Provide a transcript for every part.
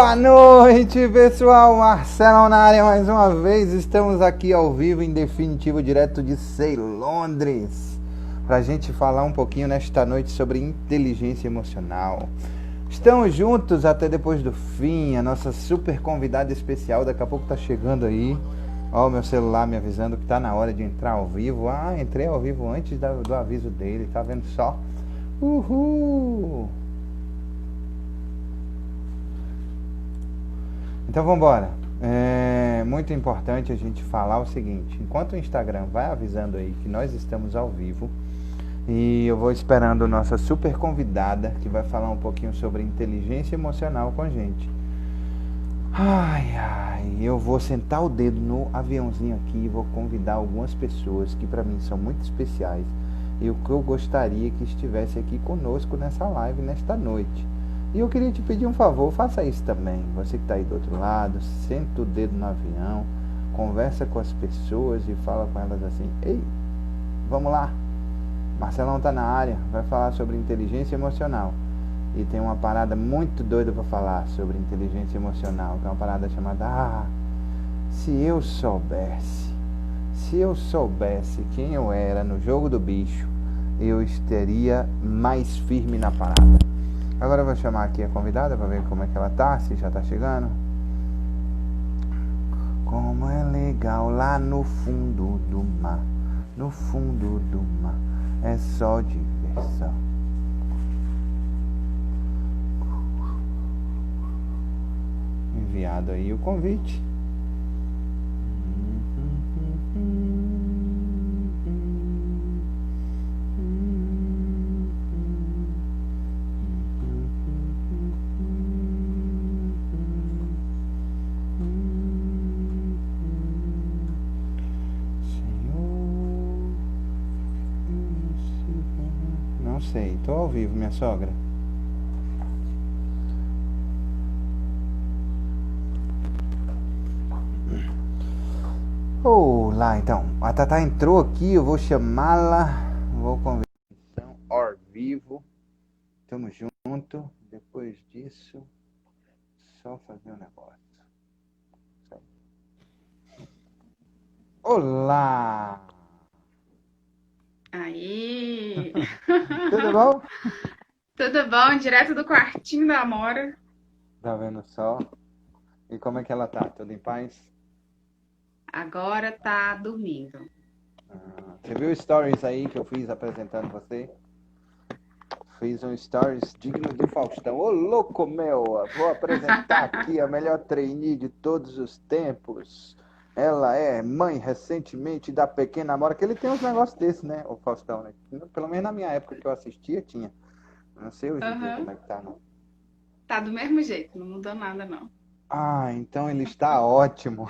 Boa noite, pessoal. Marcelão na área mais uma vez. Estamos aqui ao vivo, em definitivo, direto de Ceilondres, para a gente falar um pouquinho nesta noite sobre inteligência emocional. Estamos juntos até depois do fim. A nossa super convidada especial daqui a pouco tá chegando aí. Ó, o meu celular me avisando que tá na hora de entrar ao vivo. Ah, entrei ao vivo antes do aviso dele. Tá vendo só? Uhul! Então vamos embora. É muito importante a gente falar o seguinte: enquanto o Instagram vai avisando aí que nós estamos ao vivo, e eu vou esperando nossa super convidada que vai falar um pouquinho sobre inteligência emocional com a gente. Eu vou sentar o dedo no aviãozinho aqui e vou convidar algumas pessoas que para mim são muito especiais e o que eu gostaria que estivesse aqui conosco nessa live nesta noite. E eu queria te pedir um favor, faça isso também. Você que está aí do outro lado, senta o dedo no avião, conversa com as pessoas e fala com elas assim: ei, vamos lá, Marcelão tá na área, vai falar sobre inteligência emocional. E tem uma parada muito doida para falar sobre inteligência emocional, que é uma parada chamada se eu soubesse quem eu era no jogo do bicho, eu estaria mais firme na parada. Agora eu vou chamar aqui a convidada para ver como é que ela tá, se já tá chegando. Como é legal lá no fundo do mar, no fundo do mar, é só diversão. Enviado aí o convite. Não sei, tô ao vivo, minha sogra. Olá, então. A Tatá entrou aqui, eu vou chamá-la. Vou convidar ao vivo. Tamo junto. Depois disso, só fazer um negócio. Olá! Aí! Tudo bom? Tudo bom? Direto do quartinho da Amora. Tá vendo só? E como é que ela tá? Tudo em paz? Agora tá dormindo. Você viu stories aí que eu fiz apresentando você? Fiz um stories digno de Faustão. Ô, louco, meu! Vou apresentar aqui a melhor trainee de todos os tempos. Ela é mãe recentemente da pequena Amora, que ele tem uns negócios desses, né, o Faustão, né? Pelo menos na minha época que eu assistia, tinha. Não sei hoje em dia como Aham. é que tá, não. Tá do mesmo jeito, não mudou nada, não. Ah, então ele está ótimo.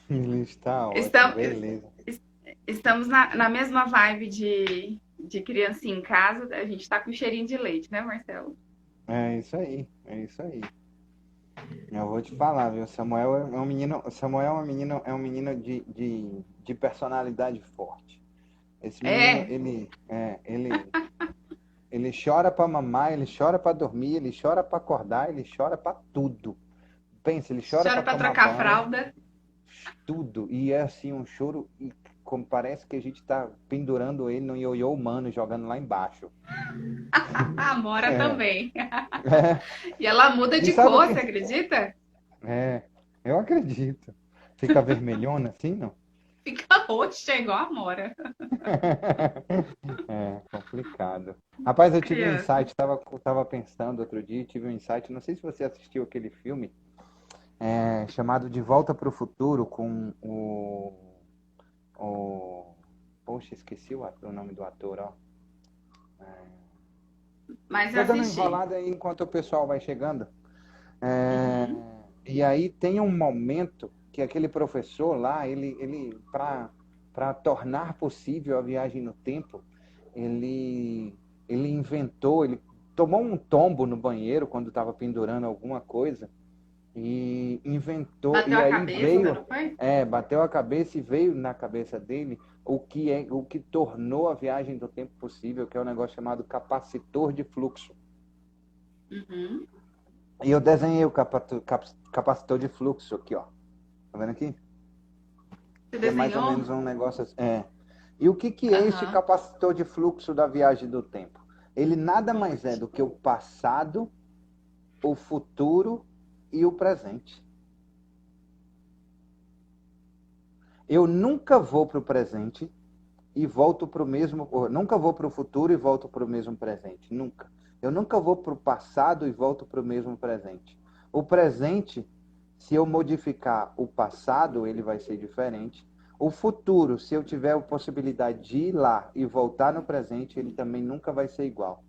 Ele está ótimo, Estamos, beleza. estamos na mesma vibe de criancinha em casa. A gente tá com cheirinho de leite, né, Marcelo? É isso aí, é isso aí. Eu vou te falar, viu? Samuel é um menino, Samuel é um menino de personalidade forte. Esse menino, É, ele chora pra mamar, ele chora pra dormir, ele chora pra acordar, ele chora pra tudo. Pensa, ele chora pra choro pra tomar trocar banho, fralda. tudo. E é assim um choro, e como parece que a gente tá pendurando ele no ioiô humano, jogando lá embaixo. A Amora É, também. é. E ela muda E de sabe o cor, que? você acredita? É, eu acredito. Fica vermelhona assim, não? Fica roxa igual a Amora. É complicado. Rapaz, eu tive um Criança. insight, tava pensando outro dia, tive um insight, não sei se você assistiu aquele filme chamado De Volta para o Futuro com o... Poxa, esqueci o nome do ator, ó. Mas Vou dando uma assisti. enrolada aí enquanto o pessoal vai chegando. É, Uhum. e aí tem um momento que aquele professor lá, ele para tornar possível a viagem no tempo, ele, ele inventou, ele tomou um tombo no banheiro quando estava pendurando alguma coisa e inventou, Bateu e a aí cabeça, veio, não foi? bateu a cabeça e veio na cabeça dele o que tornou a viagem do tempo possível, que é um negócio chamado capacitor de fluxo. Uhum. E eu desenhei o capacitor de fluxo aqui, ó. Tá vendo aqui? Você Que é mais ou desenhou? menos um negócio assim. É. E o que que é este Aham. capacitor de fluxo da viagem do tempo? Ele nada mais é Conte. do que o passado, o futuro e o presente. Eu nunca vou para o presente e volto para o mesmo. Nunca vou para o futuro e volto para o mesmo presente. Nunca. Eu nunca vou para o passado e volto para o mesmo presente. O presente, se eu modificar o passado, ele vai ser diferente. O futuro, se eu tiver a possibilidade de ir lá e voltar no presente, ele também nunca vai ser igual.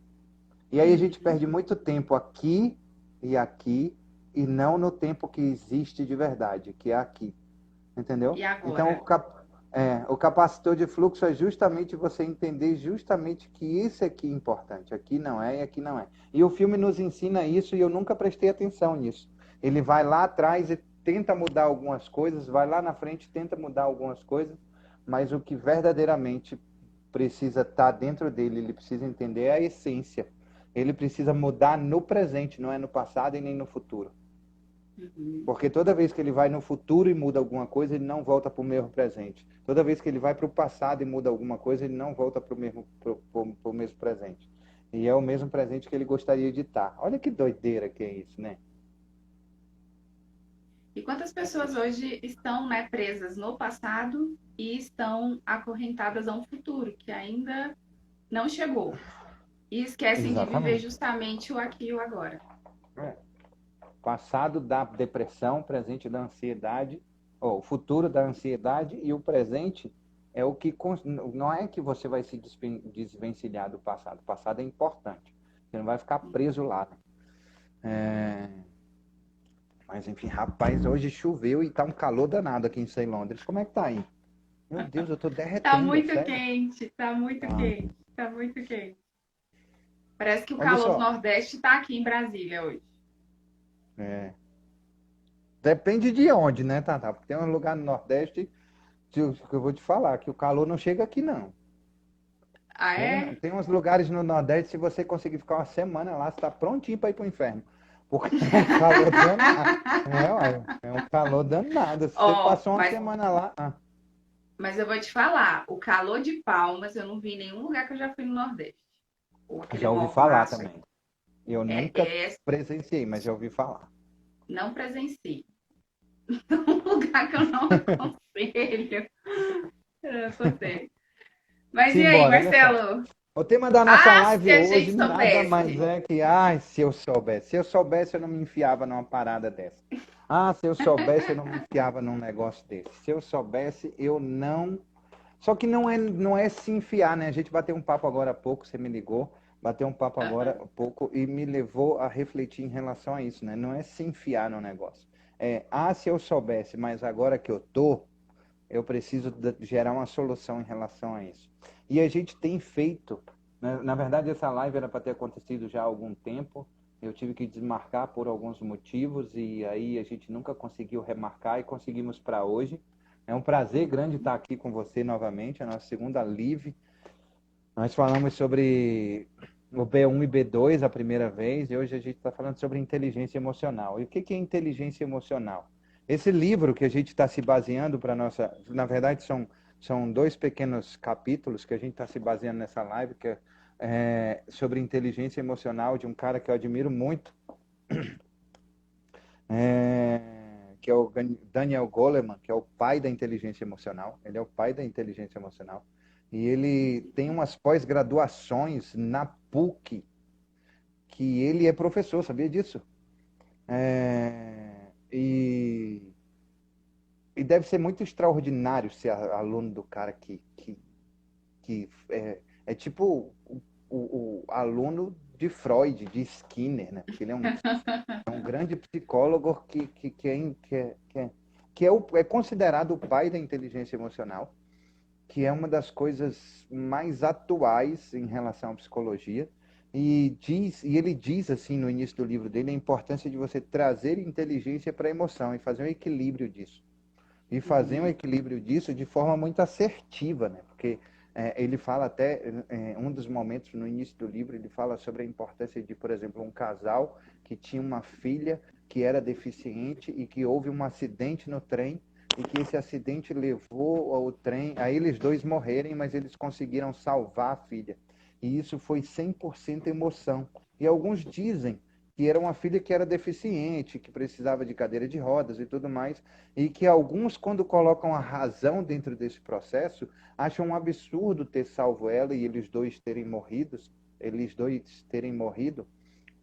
E aí a gente Uhum. perde muito tempo aqui, e não no tempo que existe de verdade, que é aqui. Entendeu? E Então, agora? o capacitor de fluxo é justamente você entender justamente que isso aqui é importante, aqui não é e aqui não é. E o filme nos ensina isso e eu nunca prestei atenção nisso. Ele vai lá atrás e tenta mudar algumas coisas, vai lá na frente e tenta mudar algumas coisas, mas o que verdadeiramente precisa estar dentro dele, ele precisa entender é a essência. Ele precisa mudar no presente, não é no passado e nem no futuro. Uhum. Porque toda vez que ele vai no futuro e muda alguma coisa, ele não volta para o mesmo presente. Toda vez que ele vai para o passado e muda alguma coisa, ele não volta para o mesmo presente. E é o mesmo presente que ele gostaria de estar. Olha que doideira que é isso, né? E quantas pessoas hoje estão, né, presas no passado e estão acorrentadas a um futuro que ainda não chegou e esquecem de viver Exatamente. justamente o aqui e o agora. É. Passado da depressão, presente da ansiedade, ou o futuro da ansiedade e o presente é o que não é que você vai se desvencilhar do passado. O passado é importante. Você não vai ficar preso lá, né? Mas enfim, rapaz, hoje choveu e tá um calor danado aqui em Londres. Como é que tá aí? Meu Deus, eu tô Tá derretendo, muito sério. quente, tá muito Ah, quente, tá muito quente. Parece que o olha calor do só, Nordeste tá aqui em Brasília hoje. é, depende de onde, né, Tata? Porque tem um lugar no Nordeste que eu vou te falar, que o calor não chega aqui, não. Ah, é? Tem uns lugares no Nordeste, se você conseguir ficar uma semana lá, você tá prontinho para ir pro inferno. Porque é um calor danado. Ué, é um calor danado. Se você Ó, passou uma semana lá. mas eu vou te falar, o calor de Palmas eu não vi em nenhum lugar que eu já fui no Nordeste. Ou aquele Já ouvi falar mormaço também. Eu nunca é presenciei, mas já ouvi falar. não presenciei. Um lugar que eu não aconselho. Eu tô sério. Mas e aí, Simbora, olha só. Marcelo? O tema da nossa Ah, se live a hoje gente nada mais soubesse. é que, ai, se eu soubesse. Se eu soubesse, eu não me enfiava numa parada dessa. Ah, se eu soubesse, eu não me enfiava num negócio desse. Se eu soubesse, eu não. Só que não é se enfiar, né? A gente bateu um papo agora há pouco, você me ligou, bateu um papo agora há pouco e me levou a refletir em relação a isso, né? Não é se enfiar no negócio. Se eu soubesse, mas agora que eu tô, eu preciso gerar uma solução em relação a isso. E a gente tem feito, né? Na verdade, essa live era para ter acontecido já há algum tempo. Eu tive que desmarcar por alguns motivos e aí a gente nunca conseguiu remarcar e conseguimos para hoje. É um prazer grande estar aqui com você novamente, a nossa segunda live. Nós falamos sobre o B1 e B2 a primeira vez e hoje a gente está falando sobre inteligência emocional. E o que é inteligência emocional? Esse livro que a gente está se baseando para nossa, na verdade são dois pequenos capítulos que a gente está se baseando nessa live, que é sobre inteligência emocional de um cara que eu admiro muito, que é o Daniel Goleman, que é o pai da inteligência emocional. Ele é o pai da inteligência emocional. E ele tem umas pós-graduações na PUC, que ele é professor, sabia disso? É, e deve ser muito extraordinário ser aluno do cara que é tipo o aluno de Freud, de Skinner, né? Porque ele é um grande psicólogo que é considerado o pai da inteligência emocional, que é uma das coisas mais atuais em relação à psicologia. E ele diz assim no início do livro dele a importância de você trazer inteligência para a emoção e fazer um equilíbrio disso. E fazer um Uhum. equilíbrio disso de forma muito assertiva, né? Porque Ele fala até, um dos momentos no início do livro, ele fala sobre a importância de, por exemplo, um casal que tinha uma filha que era deficiente e que houve um acidente no trem e que esse acidente levou ao trem a eles dois morrerem, mas eles conseguiram salvar a filha. E isso foi 100% emoção. E alguns dizem que era uma filha que era deficiente, que precisava de cadeira de rodas e tudo mais, e que alguns, quando colocam a razão dentro desse processo, acham um absurdo ter salvo ela e eles dois terem morrido,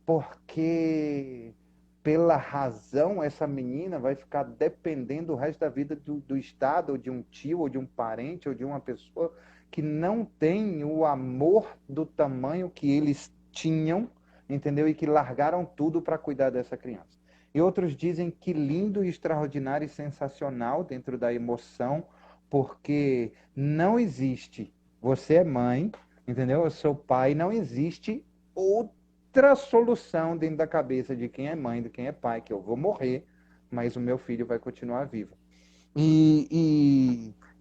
porque pela razão essa menina vai ficar dependendo o resto da vida do Estado, ou de um tio, ou de um parente, ou de uma pessoa que não tem o amor do tamanho que eles tinham, entendeu? E que largaram tudo para cuidar dessa criança. E outros dizem que lindo, extraordinário e sensacional dentro da emoção, porque não existe, você é mãe, entendeu? Eu sou pai, não existe outra solução dentro da cabeça de quem é mãe, de quem é pai, que eu vou morrer, mas o meu filho vai continuar vivo.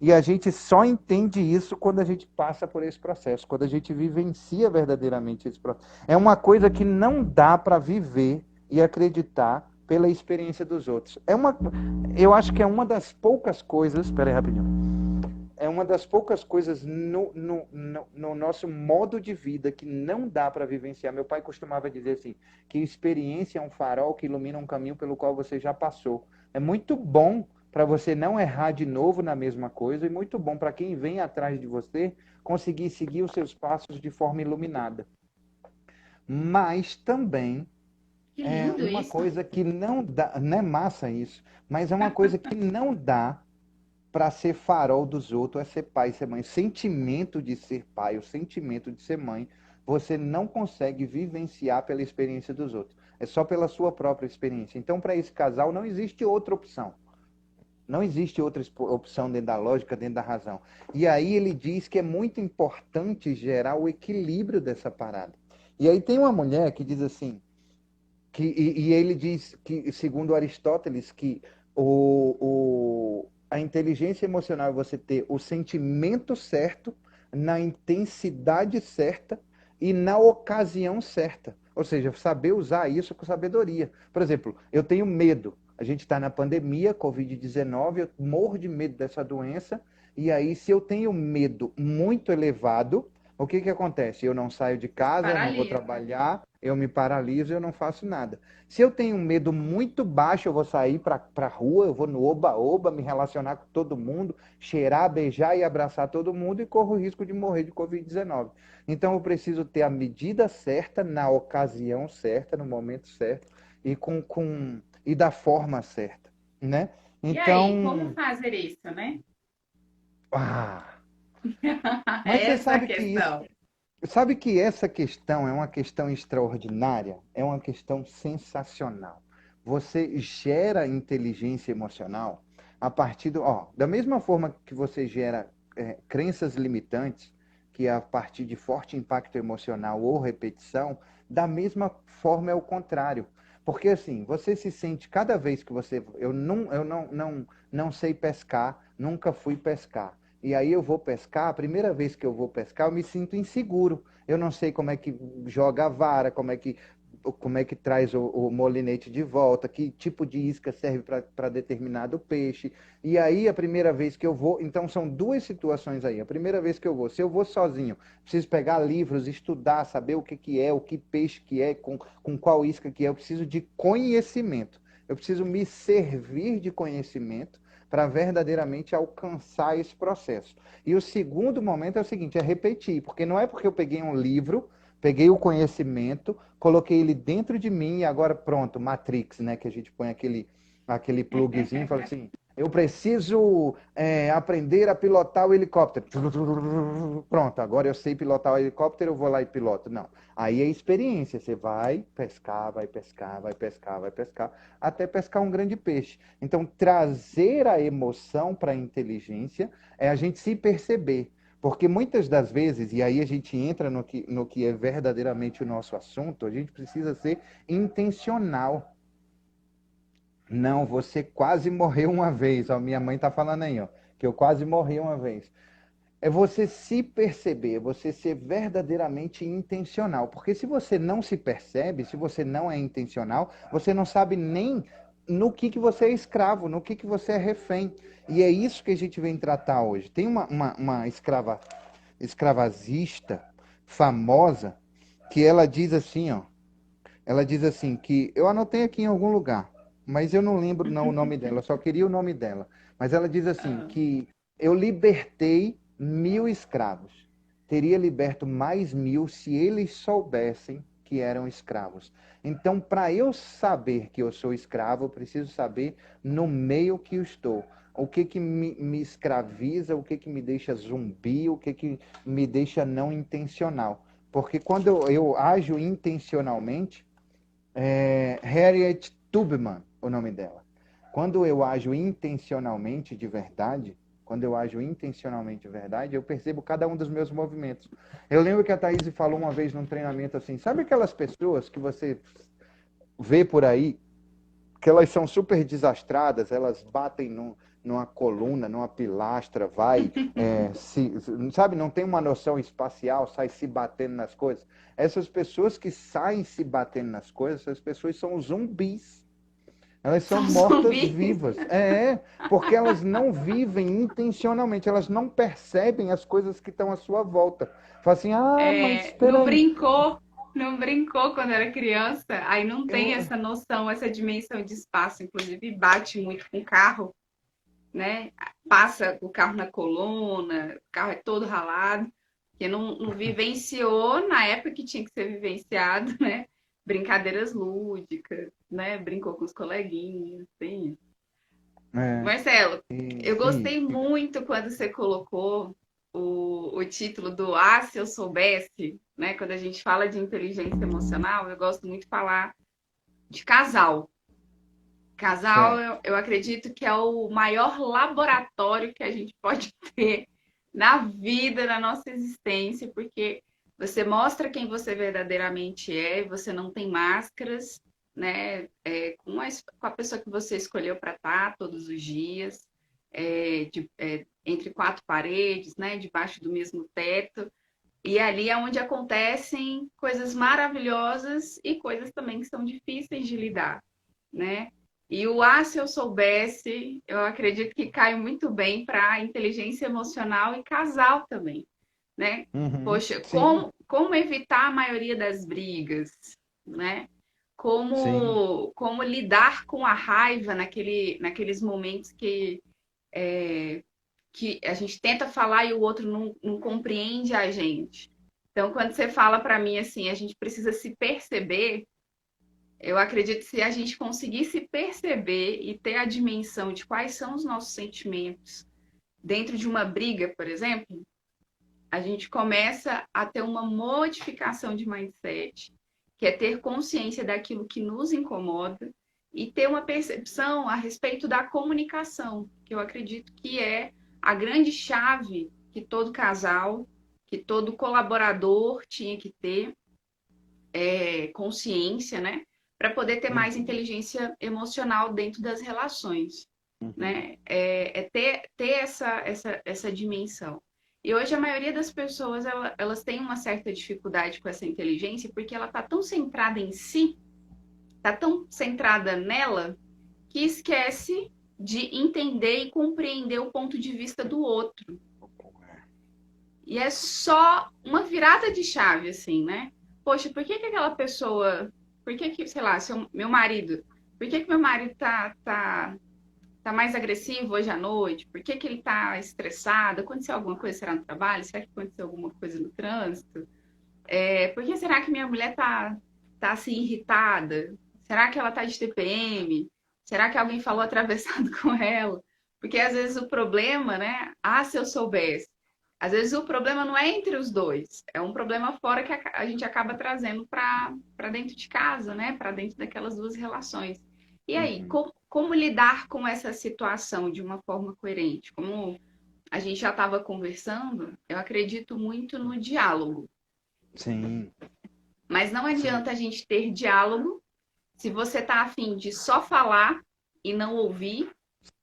E a gente só entende isso quando a gente passa por esse processo, quando a gente vivencia verdadeiramente esse processo. É uma coisa que não dá para viver e acreditar pela experiência dos outros. Eu acho que é uma das poucas coisas. Espera aí, rapidinho. É uma das poucas coisas no nosso modo de vida que não dá para vivenciar. Meu pai costumava dizer assim, que experiência é um farol que ilumina um caminho pelo qual você já passou. É muito bom para você não errar de novo na mesma coisa e muito bom para quem vem atrás de você conseguir seguir os seus passos de forma iluminada. Mas também Que é lindo uma isso. coisa que não dá, não é massa isso, mas é uma coisa que não dá para ser farol dos outros, é ser pai e ser mãe. O sentimento de ser pai, o sentimento de ser mãe, você não consegue vivenciar pela experiência dos outros. É só pela sua própria experiência. Então, para esse casal, não existe outra opção. Não existe outra opção dentro da lógica, dentro da razão. E aí ele diz que é muito importante gerar o equilíbrio dessa parada. E aí tem uma mulher que diz assim, e ele diz que, segundo Aristóteles, que a inteligência emocional é você ter o sentimento certo, na intensidade certa e na ocasião certa. Ou seja, saber usar isso com sabedoria. Por exemplo, eu tenho medo. A gente está na pandemia, Covid-19, eu morro de medo dessa doença. E aí, se eu tenho medo muito elevado, o que que acontece? Eu não saio de casa, eu não vou Paralisa. trabalhar, eu me paraliso, eu não faço nada. Se eu tenho um medo muito baixo, eu vou sair para a rua, eu vou no oba-oba, me relacionar com todo mundo, cheirar, beijar e abraçar todo mundo e corro o risco de morrer de Covid-19. Então eu preciso ter a medida certa, na ocasião certa, no momento certo e e da forma certa, né? E aí, como Então, fazer isso, né? ah, mas você Essa é a sabe que isso, questão. sabe que essa questão é uma questão extraordinária, é uma questão sensacional. Você gera inteligência emocional a partir da mesma forma que você gera crenças limitantes, que é a partir de forte impacto emocional ou repetição, da mesma forma é o contrário. Porque assim, você se sente cada vez que eu não sei pescar, nunca fui pescar. E aí eu vou pescar, a primeira vez que eu vou pescar, eu me sinto inseguro. Eu não sei como é que joga a vara, como é que traz o molinete de volta, que tipo de isca serve para determinado peixe. E aí, a primeira vez que eu vou, então são duas situações aí. A primeira vez que eu vou, se eu vou sozinho, preciso pegar livros, estudar, saber o que que é, o que peixe que é, com qual isca que é. Eu preciso de conhecimento. Eu preciso me servir de conhecimento para verdadeiramente alcançar esse processo. E o segundo momento é o seguinte, é repetir, porque não é porque eu peguei um livro, peguei o conhecimento, coloquei ele dentro de mim e agora pronto, Matrix, né, que a gente põe aquele plugzinho e fala assim, eu preciso aprender a pilotar o helicóptero. Pronto, agora eu sei pilotar o helicóptero, eu vou lá e piloto. Não. Aí é experiência. Você vai pescar, vai pescar, vai pescar, vai pescar, até pescar um grande peixe. Então, trazer a emoção para a inteligência é a gente se perceber. Porque muitas das vezes, e aí a gente entra no que é verdadeiramente o nosso assunto, a gente precisa ser intencional. Não, você quase morreu uma vez. Ó, minha mãe está falando aí, ó, que eu quase morri uma vez. é você se perceber, é você ser verdadeiramente intencional. Porque se você não se percebe, se você não é intencional, você não sabe nem no que você é escravo, no que você é refém. E é isso que a gente vem tratar hoje. Tem uma escravagista famosa que ela diz assim, ó. Ela diz assim que eu anotei aqui em algum lugar, mas eu não lembro não o nome dela, eu só queria o nome dela. Mas ela diz assim Ah, que eu libertei 1.000 escravos. Teria liberto mais 1.000 se eles soubessem que eram escravos. Então, para eu saber que eu sou escravo, eu preciso saber no meio que eu estou. O que me escraviza, o que me deixa zumbi, o que me deixa não intencional. Porque quando eu ajo intencionalmente, Harriet Tubman, o nome dela. Quando eu ajo intencionalmente de verdade, quando eu ajo intencionalmente de verdade, eu percebo cada um dos meus movimentos. Eu lembro que a Thaís falou uma vez num treinamento assim, sabe aquelas pessoas que você vê por aí, que elas são super desastradas, elas batem numa coluna, numa pilastra, sabe, não tem uma noção espacial, sai se batendo nas coisas. Essas pessoas que saem se batendo nas coisas, essas pessoas são zumbis. Elas são são zumbis. mortas-vivas. Porque elas não vivem intencionalmente, elas não percebem as coisas que estão à sua volta. Fala assim, ah, mas É, espera aí. não brincou quando era criança, aí não tem Eu... essa noção, essa dimensão de espaço, inclusive bate muito com o carro, né? Passa o carro na coluna, o carro é todo ralado, que não vivenciou na época que tinha que ser vivenciado, né? Brincadeiras lúdicas, né? Brincou com os coleguinhas, assim. É, Marcelo, eu e, gostei muito quando você colocou o título do Ah, se eu soubesse, né? Quando a gente fala de inteligência emocional, eu gosto muito de falar de casal. Casal, certo. eu acredito que é o maior laboratório que a gente pode ter na vida, na nossa existência, porque você mostra quem você verdadeiramente é, você não tem máscaras, né? Com a pessoa que você escolheu para estar todos os dias, entre quatro paredes, né? Debaixo do mesmo teto. E ali é onde acontecem coisas maravilhosas e coisas também que são difíceis de lidar, né? E o Ah, se eu soubesse, eu acredito que cai muito bem para inteligência emocional e casal também, né? Uhum, Poxa, sim, como evitar a maioria das brigas, né? sim. Como lidar com a raiva naqueles momentos que a gente tenta falar e o outro não compreende a gente. Então, quando você fala para mim assim, a gente precisa se perceber, eu acredito que se a gente conseguir se perceber e ter a dimensão de quais são os nossos sentimentos dentro de uma briga, por exemplo, a gente começa a ter uma modificação de mindset, que é ter consciência daquilo que nos incomoda e ter uma percepção a respeito da comunicação, que eu acredito que é a grande chave que todo casal, que todo colaborador tinha que ter consciência, né? Para poder ter mais Uhum, inteligência emocional dentro das relações, uhum. né? Ter essa dimensão. E hoje a maioria das pessoas elas têm uma certa dificuldade com essa inteligência porque ela está tão centrada em si, está tão centrada nela, que esquece de entender e compreender o ponto de vista do outro. E é só uma virada de chave, assim, né? Poxa, por que que aquela pessoa. Por que que, sei lá, meu marido. Por que que meu marido tá mais agressivo hoje à noite? Por que que ele tá estressado? Aconteceu alguma coisa, será no trabalho? Será que aconteceu alguma coisa no trânsito? Por que será que minha mulher tá assim irritada? Será que ela tá de TPM? Será que alguém falou atravessado com ela? Porque às vezes o problema, né? Ah, se eu soubesse. Às vezes o problema não é entre os dois, é um problema fora que a gente acaba trazendo para dentro de casa, né? Para dentro daquelas duas relações. E aí, Uhum. como lidar com essa situação de uma forma coerente? Como a gente já estava conversando, eu acredito muito no diálogo. Sim, Mas não sim. adianta a gente ter diálogo se você está afim de só falar e não ouvir,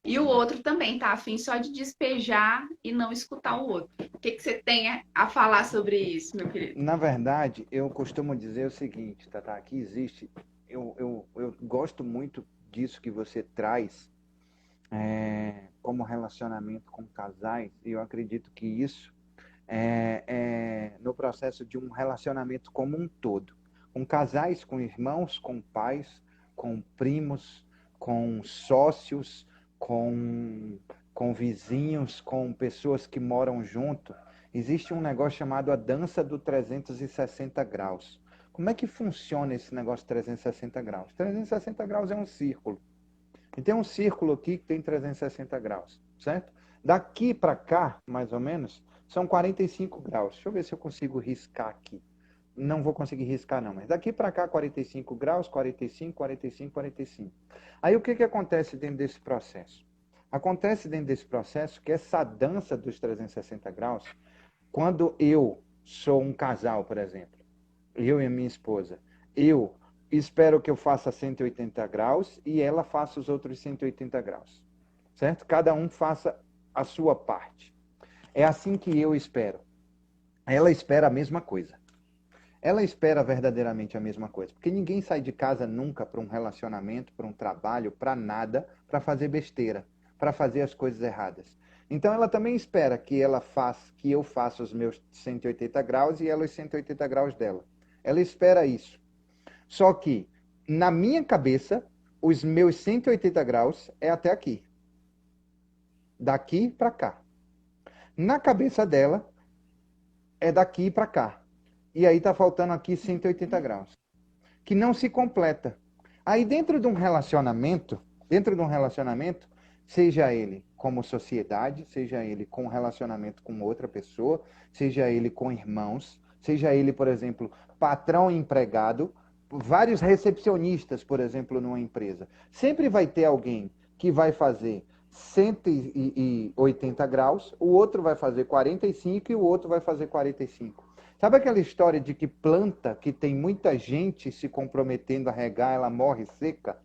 E o outro também tá afim só de despejar e não escutar o outro. O que que você tem a falar sobre isso, meu querido? Na verdade, eu costumo dizer o seguinte, Tata, que existe, eu gosto muito disso que você traz como relacionamento com casais, e eu acredito que isso no processo de um relacionamento como um todo, com casais, com irmãos, com pais, com primos, com sócios, com, com vizinhos, com pessoas que moram junto. Existe um negócio chamado a dança do 360 graus. Como é que funciona esse negócio 360 graus? 360 graus é um círculo. E tem um círculo aqui que tem 360 graus, certo? Daqui para cá, mais ou menos, são 45 graus. Deixa eu ver se eu consigo riscar aqui. Não vou conseguir riscar, não, mas daqui para cá, 45 graus, 45, 45, 45. Aí o que, que acontece dentro desse processo? Acontece dentro desse processo que essa dança dos 360 graus, quando eu sou um casal, por exemplo, eu e a minha esposa, eu espero que eu faça 180 graus e ela faça os outros 180 graus, certo? Cada um faça a sua parte. É assim que eu espero. Ela espera a mesma coisa. Ela espera verdadeiramente a mesma coisa, porque ninguém sai de casa nunca para um relacionamento, para um trabalho, para nada, para fazer besteira, para fazer as coisas erradas. Então ela também espera que eu faça os meus 180 graus e ela os 180 graus dela. Ela espera isso. Só que, na minha cabeça, os meus 180 graus é até aqui. Daqui para cá. Na cabeça dela, é daqui para cá. E aí tá faltando aqui 180 graus. Que não se completa. Aí dentro de um relacionamento, seja ele como sociedade, seja ele com relacionamento com outra pessoa, seja ele com irmãos, seja ele, por exemplo, patrão e empregado, vários recepcionistas, por exemplo, numa empresa. Sempre vai ter alguém que vai fazer 180 graus, o outro vai fazer 45 e o outro vai fazer 45. Sabe aquela história de que planta que tem muita gente se comprometendo a regar, ela morre seca?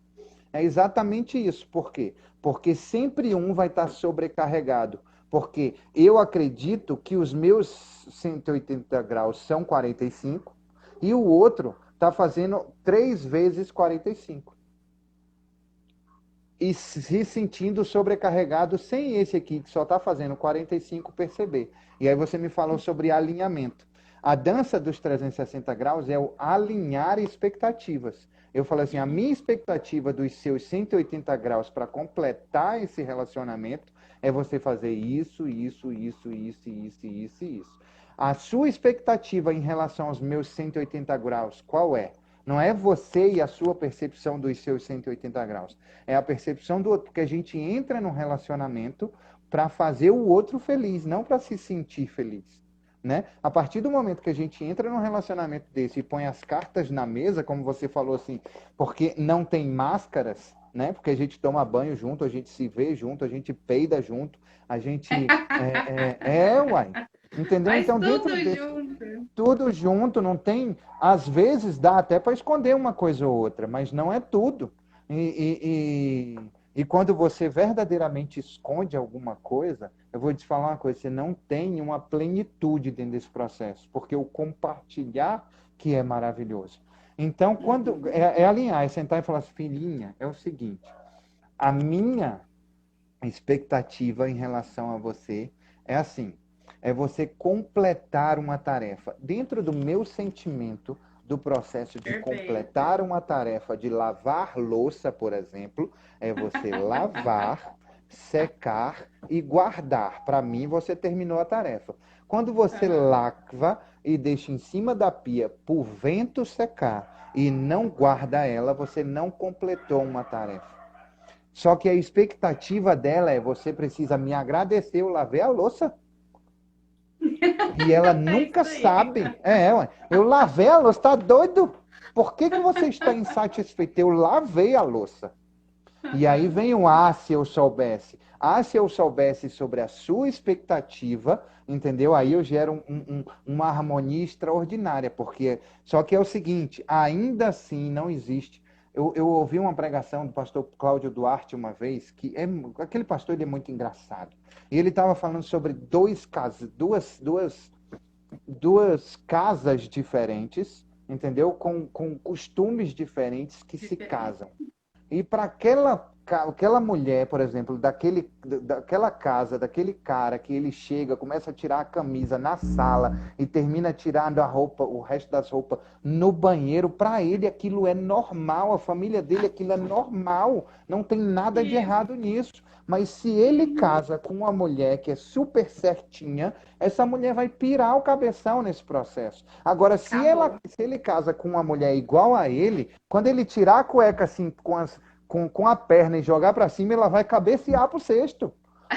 É exatamente isso. Por quê? Porque sempre um vai estar sobrecarregado. Porque eu acredito que os meus 180 graus são 45 e o outro está fazendo 3 vezes 45. E se sentindo sobrecarregado sem esse aqui, que só está fazendo 45, perceber. E aí você me falou sobre alinhamento. A dança dos 360 graus é o alinhar expectativas. Eu falo assim, a minha expectativa dos seus 180 graus para completar esse relacionamento é você fazer isso, isso, isso, isso, isso, isso e isso. A sua expectativa em relação aos meus 180 graus, qual é? Não é você e a sua percepção dos seus 180 graus. É a percepção do outro, porque a gente entra num relacionamento para fazer o outro feliz, não para se sentir feliz. Né? A partir do momento que a gente entra num relacionamento desse e põe as cartas na mesa, como você falou assim, porque não tem máscaras, né? Porque a gente toma banho junto, a gente se vê junto, a gente peida junto, a gente uai. Entendeu? Faz Então, tudo dentro desse junto. tudo junto, não tem. Às vezes dá até para esconder uma coisa ou outra, mas não é tudo. E quando você verdadeiramente esconde alguma coisa, eu vou te falar uma coisa: você não tem uma plenitude dentro desse processo, porque o compartilhar que é maravilhoso. Então, quando é alinhar, é sentar e falar assim, filhinha, é o seguinte: a minha expectativa em relação a você é assim, é você completar uma tarefa. Dentro do meu sentimento do processo de Perfeito. completar uma tarefa de lavar louça, por exemplo, é você lavar, secar e guardar. Para mim, você terminou a tarefa. Quando você Aham. lava e deixa em cima da pia para o vento secar e não guarda ela, você não completou uma tarefa. Só que a expectativa dela é: você precisa me agradecer, eu lavei a louça. E ela É nunca isso aí. sabe. Ué, eu lavei a louça, tá doido? Por que você está insatisfeito? Eu lavei a louça. E aí Aham. vem o se eu soubesse. Se eu soubesse sobre a sua expectativa, entendeu? Aí eu gero uma harmonia extraordinária, porque só que é o seguinte, ainda assim não existe Eu ouvi uma pregação do pastor Cláudio Duarte uma vez, aquele pastor ele é muito engraçado. E ele estava falando sobre duas casas diferentes, entendeu? Com costumes diferentes que se Diferente. casam. E para aquela mulher, por exemplo, daquela casa, daquele cara que ele chega, começa a tirar a camisa na sala e termina tirando a roupa, o resto das roupas no banheiro, para ele aquilo é normal, a família dele aquilo é normal, não tem nada de Isso. errado nisso. Mas se ele Uhum. casa com uma mulher que é super certinha, essa mulher vai pirar o cabeção nesse processo. Agora, Acabou. se ele casa com uma mulher igual a ele, quando ele tirar a cueca assim com a perna e jogar para cima, ela vai cabecear para o cesto.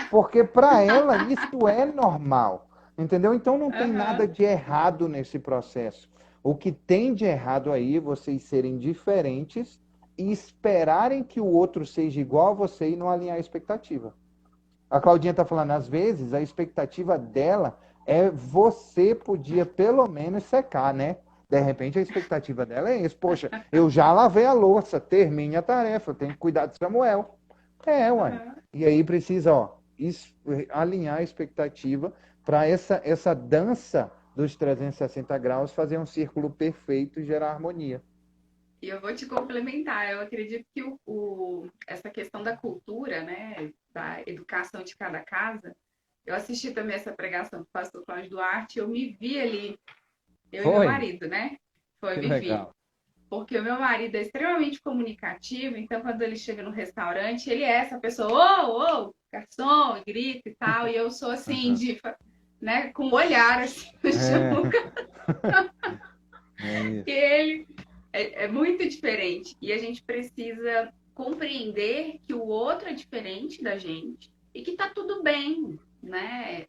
Porque para ela isso é normal. Entendeu? Então não tem nada Aham. de errado nesse processo. O que tem de errado aí é vocês serem diferentes e esperarem que o outro seja igual a você e não alinhar a expectativa. A Claudinha está falando, às vezes a expectativa dela é você podia pelo menos secar, né? De repente a expectativa dela é isso. Poxa, eu já lavei a louça, termine a tarefa, eu tenho que cuidar de Samuel. É, uai. Aham. E aí precisa, ó, alinhar a expectativa para essa dança dos 360 graus fazer um círculo perfeito e gerar harmonia. E eu vou te complementar. Eu acredito que essa questão da cultura, né, da educação de cada casa, eu assisti também essa pregação do pastor Cláudio Duarte, eu me vi ali, eu e meu Foi? marido, né? Foi, Que me vi. legal. Porque o meu marido é extremamente comunicativo, então quando ele chega no restaurante, ele é essa pessoa, ô, ô, garçom, grita e tal, e eu sou assim, Uhum. de, né, com o olhar assim no chão, É, é que isso. ele é muito diferente. E a gente precisa compreender que o outro é diferente da gente e que tá tudo bem, né?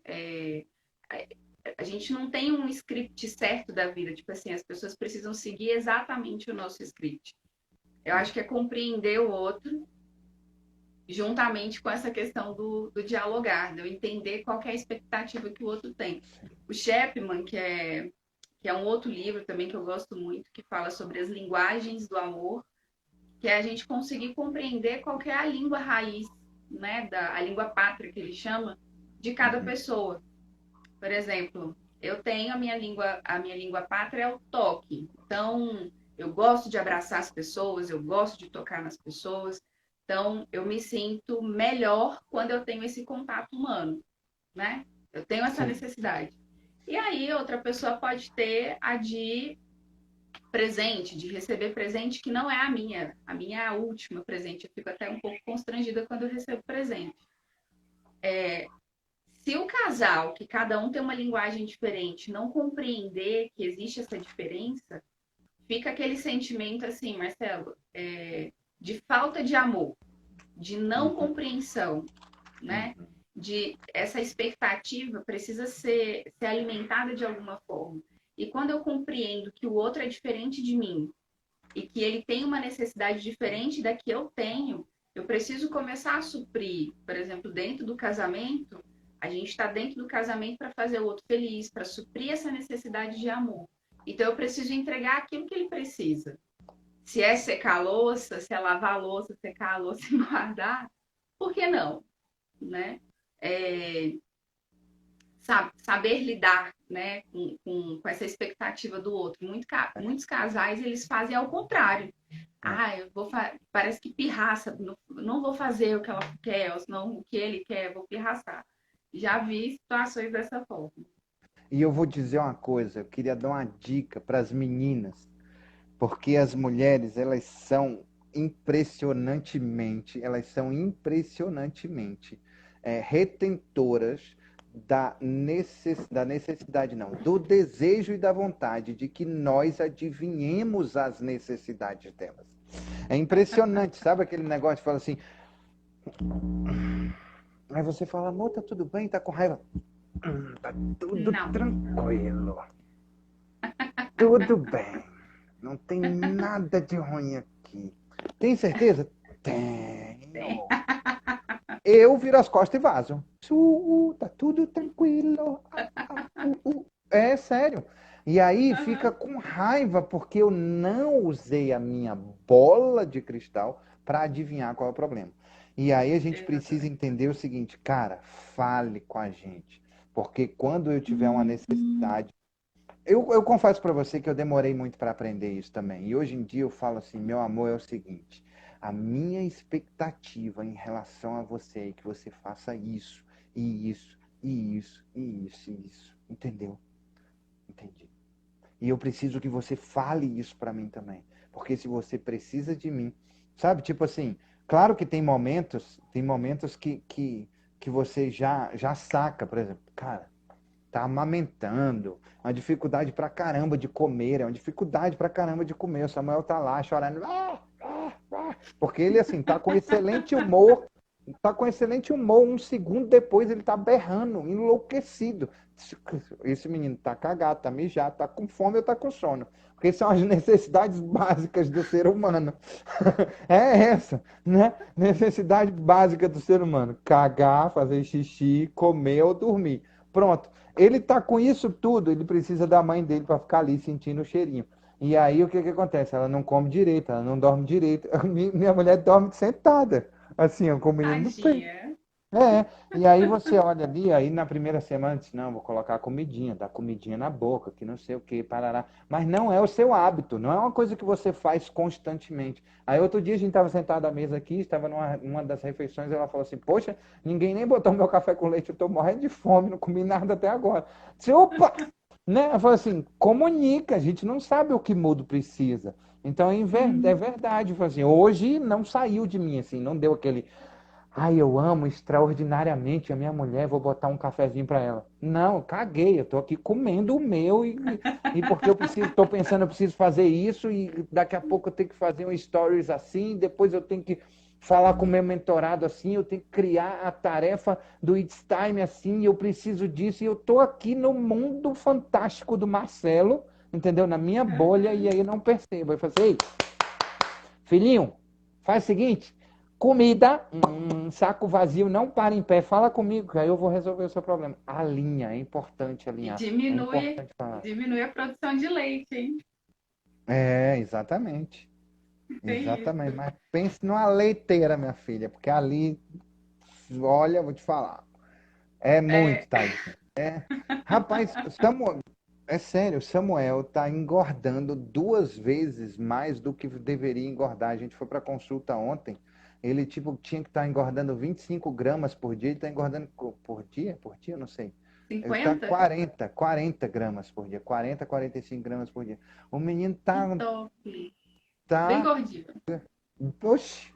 A gente não tem um script certo da vida, tipo assim, as pessoas precisam seguir exatamente o nosso script. Eu acho que é compreender o outro, juntamente com essa questão do dialogar, de eu entender qual é a expectativa que o outro tem. O Chapman, que é um outro livro também que eu gosto muito, que fala sobre as linguagens do amor, que é a gente conseguir compreender qual é a língua raiz, né, a língua pátria que ele chama, de cada Uhum. pessoa. Por exemplo, eu tenho a minha língua pátria é o toque. Então, eu gosto de abraçar as pessoas, eu gosto de tocar nas pessoas. Então, eu me sinto melhor quando eu tenho esse contato humano, né? Eu tenho essa Sim. necessidade. E aí, outra pessoa pode ter a de presente, de receber presente que não é a minha. A minha é a última presente. Eu fico até um pouco constrangida quando eu recebo presente. Se o casal, que cada um tem uma linguagem diferente, não compreender que existe essa diferença, fica aquele sentimento assim, Marcelo, de falta de amor, de não Uhum. compreensão, né? Uhum. De essa expectativa precisa ser alimentada de alguma forma. E quando eu compreendo que o outro é diferente de mim e que ele tem uma necessidade diferente da que eu tenho, eu preciso começar a suprir, por exemplo, dentro do casamento, a gente está dentro do casamento para fazer o outro feliz, para suprir essa necessidade de amor. Então eu preciso entregar aquilo que ele precisa. Se é secar a louça, se é lavar a louça, secar a louça e guardar, por que não? Né? É, saber lidar, né, com essa expectativa do outro. Muitos casais eles fazem ao contrário. É. Ah, parece que pirraça, não vou fazer o que ela quer, ou senão o que ele quer, vou pirraçar. Já vi situações dessa forma. E eu vou dizer uma coisa, eu queria dar uma dica para as meninas, porque as mulheres, elas são impressionantemente retentoras da necessidade, não, do desejo e da vontade de que nós adivinhemos as necessidades delas. É impressionante, sabe aquele negócio que fala assim, aí você fala, amor, tá tudo bem, tá com raiva? Tá tudo Não, tranquilo, tudo bem, não tem nada de ruim aqui. Tem certeza? tem. Tenho. Eu viro as costas e vazo. Tá tudo tranquilo. É sério. E aí fica Aham. com raiva porque eu não usei a minha bola de cristal para adivinhar qual é o problema. E aí a gente precisa Exatamente. entender o seguinte, cara, fale com a gente. Porque quando eu tiver uma Hum. necessidade. Eu confesso para você que eu demorei muito para aprender isso também. E hoje em dia eu falo assim, meu amor, é o seguinte, a minha expectativa em relação a você é que você faça isso, e isso, e isso, e isso, e isso. Entendeu? Entendi. E eu preciso que você fale isso para mim também. Porque se você precisa de mim, sabe? Tipo assim, claro que tem momentos que você já saca, por exemplo, cara, tá amamentando, uma dificuldade pra caramba de comer, é uma dificuldade pra caramba de comer. O Samuel tá lá chorando, porque ele assim tá com excelente humor, um segundo depois ele tá berrando, enlouquecido. Esse menino tá cagado, tá mijado, tá com fome ou tá com sono. Porque são as necessidades básicas do ser humano. É essa, né? Necessidade básica do ser humano: cagar, fazer xixi, comer ou dormir. Pronto. Ele tá com isso tudo, ele precisa da mãe dele para ficar ali sentindo o cheirinho. E aí o que que acontece? Ela não come direito, ela não dorme direito. Minha mulher dorme sentada, assim, ó, com o menino no peito. Tadinha. E aí você olha ali, aí na primeira semana diz, não, vou colocar a comidinha, dar comidinha na boca, que não sei o que, parará. Mas não é o seu hábito, não é uma coisa que você faz constantemente. Aí outro dia a gente estava sentado à mesa aqui, estava numa das refeições, ela falou assim, poxa, ninguém nem botou meu café com leite, eu estou morrendo de fome, não comi nada até agora. Disse, opa! Né? Ela falou assim, comunica, a gente não sabe o que mudo precisa. Então é Hum. verdade, eu falei assim, hoje não saiu de mim, assim, não deu aquele ai, eu amo extraordinariamente a minha mulher, vou botar um cafezinho para ela. Não, caguei, eu tô aqui comendo o meu e porque eu preciso, tô pensando, eu preciso fazer isso e daqui a pouco eu tenho que fazer um stories assim, depois eu tenho que falar com o meu mentorado assim, eu tenho que criar a tarefa do It's Time assim, eu preciso disso e eu tô aqui no mundo fantástico do Marcelo, entendeu? Na minha bolha e Aham. aí eu não percebo. Eu falei, ei, filhinho, faz o seguinte, comida, saco vazio, não para em pé, fala comigo, que aí eu vou resolver o seu problema. Alinha, é importante E alinhar, é diminui, importante falar. diminui a produção de leite, hein? É, exatamente, Tem exatamente. isso. Mas pense numa leiteira, minha filha, porque ali, olha, eu vou te falar, é É, muito, tadinho. Rapaz, Samuel, é sério, Samuel tá engordando 2 vezes mais do que deveria engordar. A gente foi para consulta ontem. Ele, tipo, tinha que estar engordando 25 gramas por dia. Ele está engordando por dia? Por dia? Eu não sei. Ele está 50? 40 gramas por dia. 45 gramas por dia. O menino Que tá, top. Bem tá, gordinho. oxe,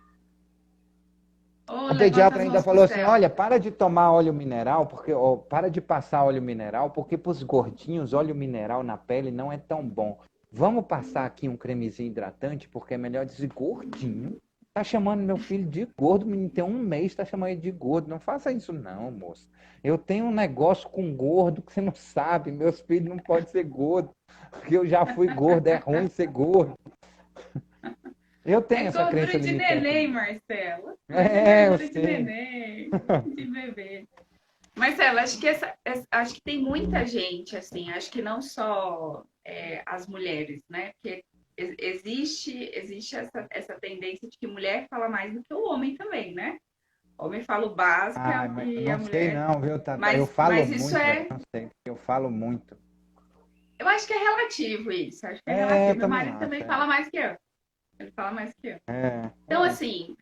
Oh, o levanta pediatra as ainda mãos pro falou assim: céu. olha, para de tomar óleo mineral, porque ó, para de passar óleo mineral, porque para os gordinhos, óleo mineral na pele não é tão bom. Vamos passar aqui um cremezinho hidratante, porque é melhor dizer gordinho. Tá chamando meu filho de gordo, o menino tem 1 mês, tá chamando ele de gordo. Não faça isso, não, moço. Eu tenho um negócio com gordo que você não sabe. Meus filhos não podem ser gordos, porque eu já fui gordo, é ruim ser gordo. Eu É tenho essa crença gordura de limitante. neném, Marcelo. Mas é É, eu gordura de sei. neném, de bebê. Marcelo, acho que acho que tem muita gente, assim, acho que não só as mulheres, né? Porque existe essa tendência de que mulher fala mais do que o homem também, né? O homem fala o básico Ai, mas eu e a não sei mulher. não, viu, Tata? Eu falo Mas isso muito, velho. é. Não sei, porque eu falo muito. Eu acho que é relativo isso. Acho que é É, relativo. eu Meu também marido acho. também fala mais que eu. Ele fala mais que eu. Então, É. assim,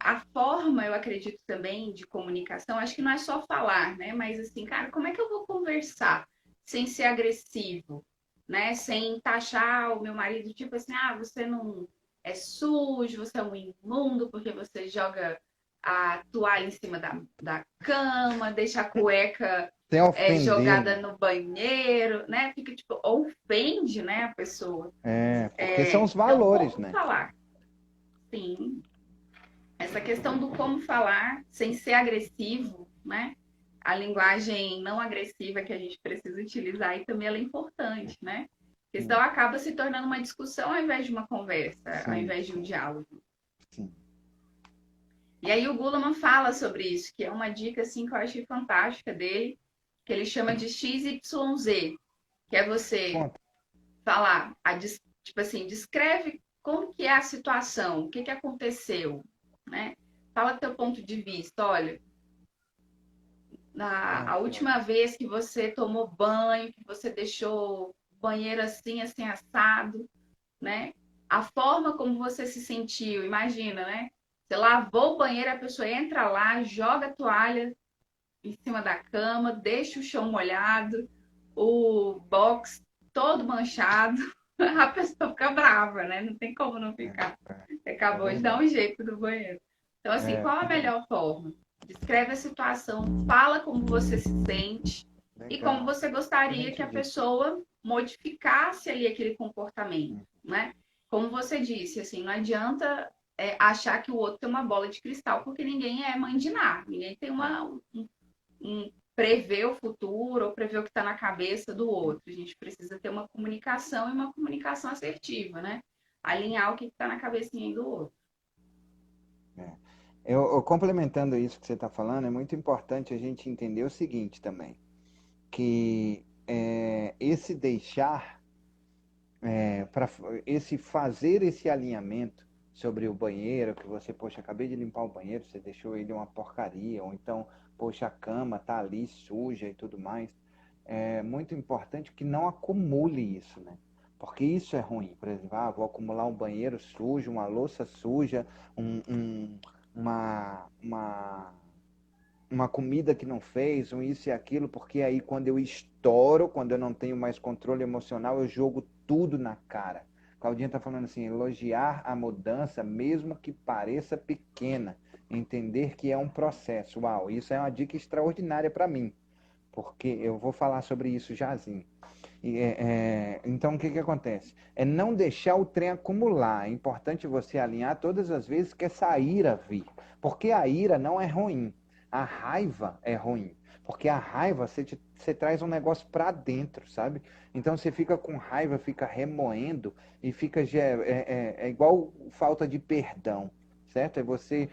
a forma, eu acredito também, de comunicação, acho que não é só falar, né? Mas assim, cara, como é que eu vou conversar sem ser agressivo, né? Sem taxar o meu marido, tipo assim, ah, você não é sujo, você é um imundo porque você joga a toalha em cima da cama, deixa a cueca Sem ofender, jogada né? no banheiro, né? Fica, tipo, ofende, né, a pessoa. É, porque são os Então, valores, como né? falar? Sim, essa questão do como falar sem ser agressivo, né? A linguagem não agressiva que a gente precisa utilizar e também ela é importante, né? Porque senão Sim, acaba se tornando uma discussão ao invés de uma conversa, ao sim, invés de um diálogo. sim. E aí o Goleman fala sobre isso, que é uma dica assim que eu achei fantástica dele, que ele chama de XYZ. que é você Conta. falar, tipo assim, descreve como que é a situação, o que que aconteceu, né? Fala teu ponto de vista, olha, a Pronto, última vez que você tomou banho, que você deixou o banheiro assim, assim, assado, né? A forma como você se sentiu, imagina, né? Você lavou o banheiro, a pessoa entra lá, joga a toalha em cima da cama, deixa o chão molhado, o box todo manchado, a pessoa fica brava, né? Não tem como não é, ficar. é, Você é acabou de dar verdade. um jeito no banheiro. Então, assim, É, qual a melhor forma? Descreve a situação, fala como você se sente e como legal. você gostaria que Excelente a dica. pessoa modificasse ali aquele comportamento, Hum. né? Como você disse, assim, não adianta achar que o outro tem uma bola de cristal, porque ninguém é mãe de nada, ninguém tem É, um prever o futuro ou prever o que está na cabeça do outro. A gente precisa ter uma comunicação e uma comunicação assertiva, né? Alinhar o que está na cabecinha do outro. é. Eu complementando isso que você está falando, é muito importante a gente entender o seguinte também, que esse deixar, para esse fazer esse alinhamento sobre o banheiro, que você, poxa, acabei de limpar o banheiro, você deixou ele uma porcaria, ou então, poxa, a cama tá ali suja e tudo mais. É muito importante que não acumule isso, né? Porque isso é ruim. Por exemplo, vou acumular um banheiro sujo, uma louça suja, um, um, uma comida que não fez, um isso e aquilo, porque aí quando eu estouro, quando eu não tenho mais controle emocional, eu jogo tudo na cara. Claudinha está falando assim, elogiar a mudança, mesmo que pareça pequena, entender que é um processo. Uau, isso é uma dica extraordinária para mim, porque eu vou falar sobre isso jazinho. Então, o que acontece? É não deixar o trem acumular. É importante você alinhar todas as vezes que essa ira vir. Porque a ira não é ruim. A raiva é ruim. Porque a raiva, você traz um negócio para dentro, sabe? Então, você fica com raiva, fica remoendo e fica. É igual falta de perdão, certo? É você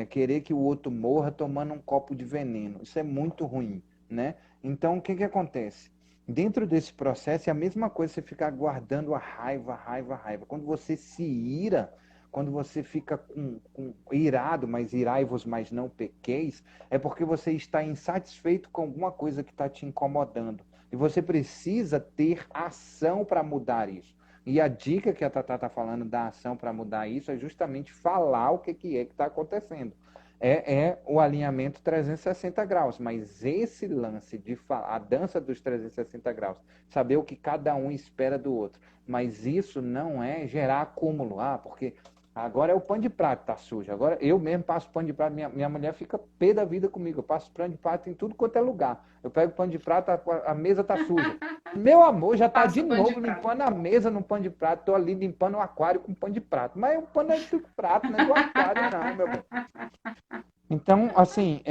querer que o outro morra tomando um copo de veneno. Isso é muito ruim, né? Então, o que acontece? Dentro desse processo é a mesma coisa você ficar guardando a raiva, raiva, raiva. Quando você se ira, quando você fica irado, mas irai-vos, mas não pequeis, é porque você está insatisfeito com alguma coisa que está te incomodando. E você precisa ter ação para mudar isso. E a dica que a Tatá está falando da ação para mudar isso é justamente falar o que é que está acontecendo. É o alinhamento 360 graus, mas esse lance de a dança dos 360 graus, saber o que cada um espera do outro, mas isso não é gerar acúmulo, porque agora é o pano de prato tá sujo, agora eu mesmo passo pano de prato, minha mulher fica pé da vida comigo, eu passo pano de prato em tudo quanto é lugar, eu pego pano de prato, a mesa tá suja, meu amor, já tá de Passa o pano de novo prato. limpando a mesa no pano de prato, tô ali limpando o aquário com pano de prato, mas o pano é do prato, não é do aquário não, meu bem. Então, assim,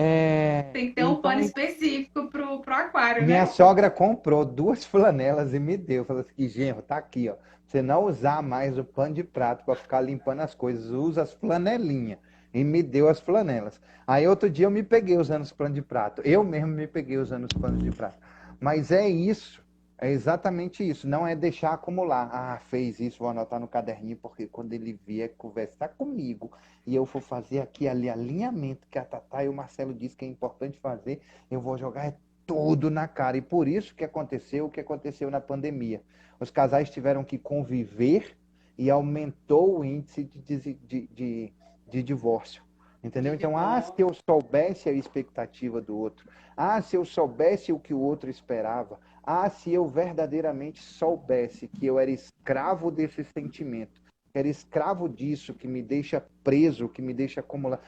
Tem que ter um pano específico pro aquário, minha né? sogra comprou duas flanelas e me deu. Falou assim, genro, tá aqui, ó. Você não usar mais o pano de prato para ficar limpando as coisas, usa as flanelinhas. E me deu as flanelas. Aí outro dia eu me peguei usando os panos de prato. Eu mesmo me peguei usando os panos de prato. Mas é isso. É exatamente isso. Não é deixar acumular. Fez isso, vou anotar no caderninho, porque quando ele vier conversar comigo e eu for fazer aqui ali alinhamento que a Tatá e o Marcelo disse que é importante fazer, eu vou jogar tudo na cara. E por isso que aconteceu o que aconteceu na pandemia. Os casais tiveram que conviver e aumentou o índice de divórcio. De Entendeu? Então, se divórcio. eu soubesse a expectativa do outro, se eu soubesse o que o outro esperava, se eu verdadeiramente soubesse que eu era escravo desse sentimento, que era escravo disso, que me deixa preso, que me deixa acumular.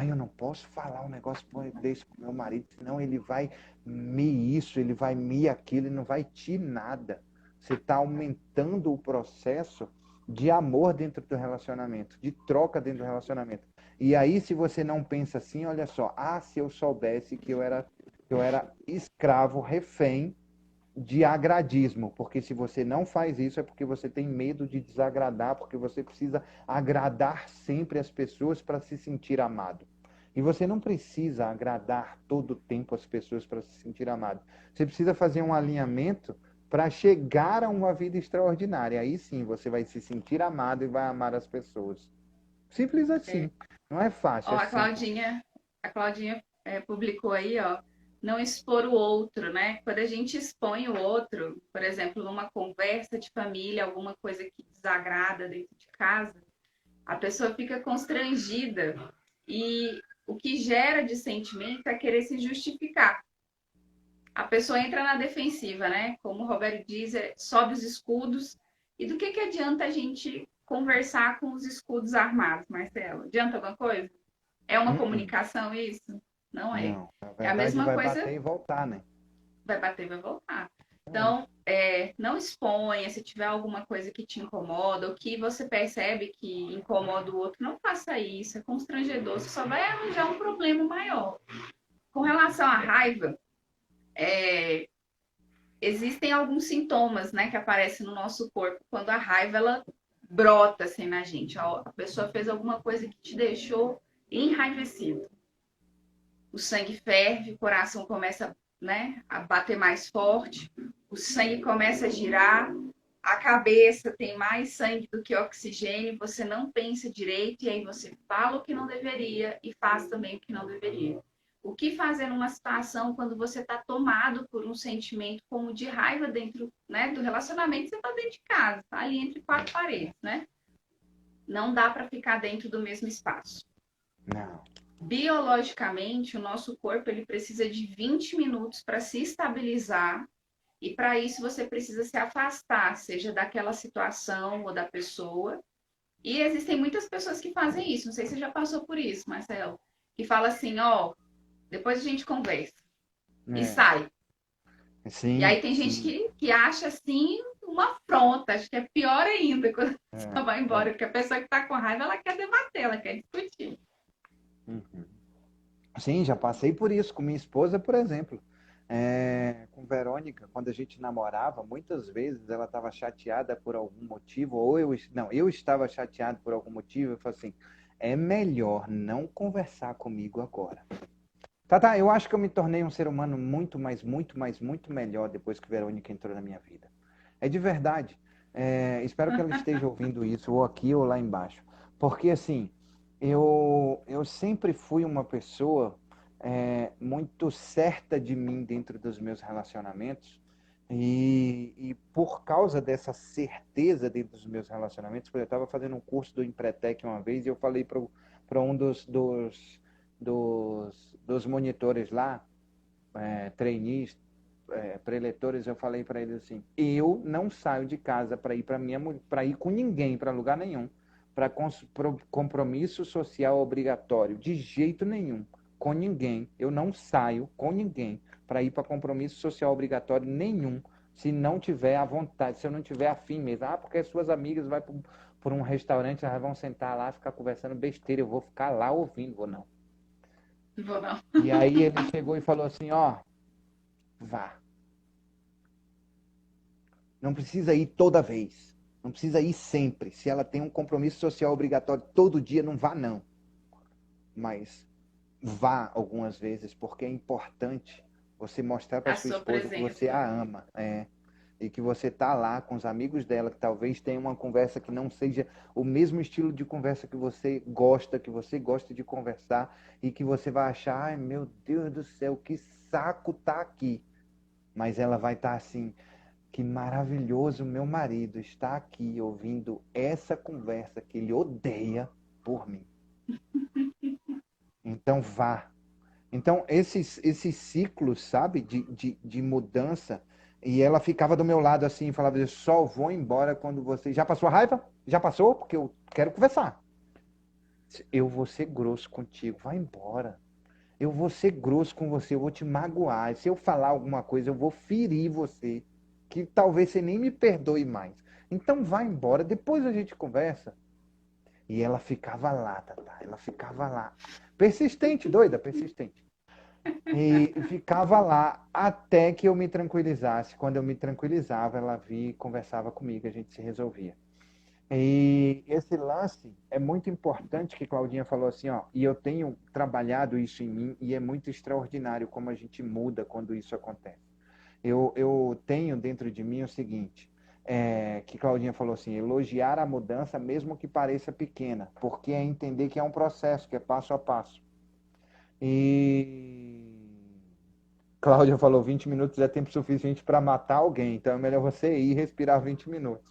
Eu não posso falar um negócio desse com meu marido, senão ele vai me isso, ele vai me aquilo, ele não vai te nada. Você está aumentando o processo de amor dentro do relacionamento, de troca dentro do relacionamento. E aí, se você não pensa assim, olha só, se eu soubesse que eu era escravo, refém de agradismo, porque se você não faz isso é porque você tem medo de desagradar, porque você precisa agradar sempre as pessoas para se sentir amado. E você não precisa agradar todo o tempo as pessoas para se sentir amado. Você precisa fazer um alinhamento para chegar a uma vida extraordinária. Aí sim você vai se sentir amado e vai amar as pessoas. Simples É. assim. Não é fácil, Ó, é simples. A Claudinha publicou aí, ó, não expor o outro, né? Quando a gente expõe o outro, por exemplo, numa conversa de família, alguma coisa que desagrada dentro de casa, a pessoa fica constrangida e o que gera de sentimento é querer se justificar. A pessoa entra na defensiva, né? Como o Roberto diz, sobe os escudos. E do que adianta a gente conversar com os escudos armados, Marcelo? Adianta alguma coisa? É uma Uh-uh. comunicação isso? Não é. Não, na É a verdade mesma vai coisa, bater e voltar, né? vai bater, vai voltar. É. Então, não exponha, se tiver alguma coisa que te incomoda, ou que você percebe que incomoda o outro, não faça isso, é constrangedor, você só vai arranjar um problema maior. Com relação à raiva, é, existem alguns sintomas, né, que aparecem no nosso corpo quando a raiva ela brota assim na gente. A pessoa fez alguma coisa que te deixou enraivecido. O sangue ferve, o coração começa, né, a bater mais forte, o sangue começa a girar, a cabeça tem mais sangue do que oxigênio, você não pensa direito e aí você fala o que não deveria e faz também o que não deveria. O que fazer numa situação quando você está tomado por um sentimento como de raiva dentro, né, do relacionamento? Você está dentro de casa, está ali entre quatro paredes, né? Não dá para ficar dentro do mesmo espaço. Não. Biologicamente, o nosso corpo ele precisa de 20 minutos para se estabilizar e para isso você precisa se afastar, seja daquela situação ou da pessoa. E existem muitas pessoas que fazem isso. Não sei se você já passou por isso, Marcelo, que fala assim, ó, depois a gente conversa e É. sai. E Sim, aí tem gente sim. que acha assim uma afronta, acho que é pior ainda quando É, você vai embora, é. porque a pessoa que está com raiva ela quer debater, ela quer discutir. Uhum. Sim, já passei por isso com minha esposa, por exemplo. Com Verônica, quando a gente namorava, muitas vezes ela estava chateada por algum motivo, ou eu estava chateado por algum motivo, eu falei assim, é melhor não conversar comigo agora. Tá, eu acho que eu me tornei um ser humano muito melhor depois que Verônica entrou na minha vida. É de verdade. Espero que ela esteja ouvindo isso, ou aqui ou lá embaixo. Porque, assim, eu sempre fui uma pessoa muito certa de mim dentro dos meus relacionamentos. E por causa dessa certeza dentro dos meus relacionamentos, eu estava fazendo um curso do Empretec uma vez e eu falei para um dos monitores lá, trainees, preletores, eu falei para eles assim: eu não saio de casa para ir para ir com ninguém para lugar nenhum, para compromisso social obrigatório, de jeito nenhum, com ninguém. Eu não saio com ninguém para ir para compromisso social obrigatório nenhum, se não tiver à vontade, se eu não tiver afim mesmo. Ah, porque as suas amigas vai por um restaurante, elas vão sentar lá, ficar conversando besteira, eu vou ficar lá ouvindo, vou não. Vou não. E aí ele chegou e falou assim, ó, vá. Não precisa ir toda vez. Não precisa ir sempre. Se ela tem um compromisso social obrigatório todo dia, não vá não. Mas vá algumas vezes, porque é importante você mostrar para A sua sua esposa que você presença. a ama. E que você tá lá com os amigos dela, que talvez tenha uma conversa que não seja o mesmo estilo de conversa que você gosta de conversar, e que você vai achar, ai meu Deus do céu, que saco tá aqui. Mas ela vai estar assim, que maravilhoso, meu marido está aqui ouvindo essa conversa que ele odeia por mim. Então vá. Então, esses ciclos, sabe, de mudança, e ela ficava do meu lado assim, e falava, eu só vou embora quando você... Já passou a raiva? Já passou? Porque eu quero conversar. Eu vou ser grosso contigo, vai embora. Eu vou ser grosso com você, eu vou te magoar. Se eu falar alguma coisa, eu vou ferir você, que talvez você nem me perdoe mais. Então vai embora, depois a gente conversa. E ela ficava lá, Tatá, ela ficava lá. Persistente, doida, persistente. E ficava lá até que eu me tranquilizasse. Quando eu me tranquilizava, ela via e conversava comigo, a gente se resolvia. E esse lance é muito importante que Claudinha falou assim, ó, e eu tenho trabalhado isso em mim e é muito extraordinário como a gente muda quando isso acontece. Eu tenho dentro de mim o seguinte, que Claudinha falou assim, elogiar a mudança mesmo que pareça pequena, porque é entender que é um processo, que é passo a passo. E Cláudia falou 20 minutos é tempo suficiente para matar alguém, então é melhor você ir respirar 20 minutos.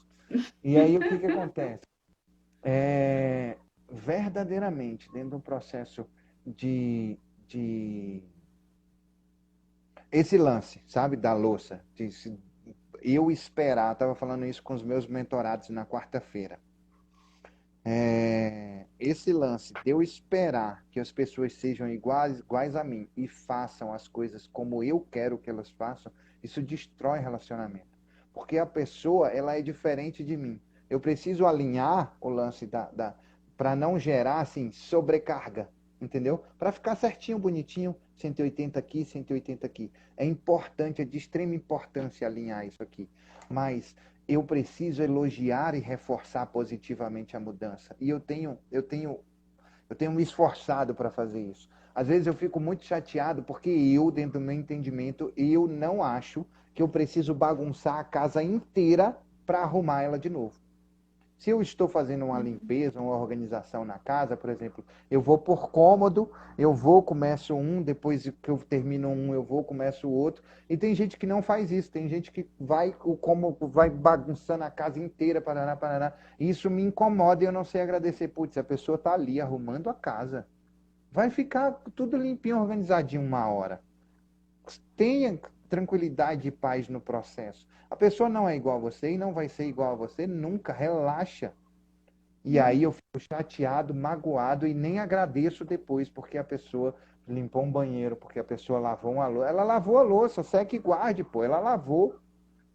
E aí o que que acontece? Verdadeiramente, dentro de um processo de, de esse lance, sabe, da louça, eu esperar, estava falando isso com os meus mentorados na quarta-feira. Esse lance de eu esperar que as pessoas sejam iguais a mim e façam as coisas como eu quero que elas façam, isso destrói relacionamento. Porque a pessoa, ela é diferente de mim. Eu preciso alinhar o lance para não gerar, assim, sobrecarga, entendeu? Para ficar certinho, bonitinho, 180 aqui, 180 aqui. É importante, é de extrema importância alinhar isso aqui. Mas eu preciso elogiar e reforçar positivamente a mudança. E eu tenho me esforçado para fazer isso. Às vezes eu fico muito chateado porque eu, dentro do meu entendimento, eu não acho que eu preciso bagunçar a casa inteira para arrumar ela de novo. Se eu estou fazendo uma limpeza, uma organização na casa, por exemplo, eu vou por cômodo, eu vou, começo um, depois que eu termino um, eu vou, começo o outro. E tem gente que não faz isso, tem gente que vai bagunçando a casa inteira, parará, parará. E isso me incomoda e eu não sei agradecer. Putz, a pessoa está ali arrumando a casa. Vai ficar tudo limpinho, organizadinho uma hora. Tenha tranquilidade e paz no processo. A pessoa não é igual a você e não vai ser igual a você nunca. Relaxa. E aí eu fico chateado, magoado e nem agradeço depois, porque a pessoa limpou um banheiro, porque a pessoa lavou uma louça. Ela lavou a louça, seque e guarde, pô. Ela lavou,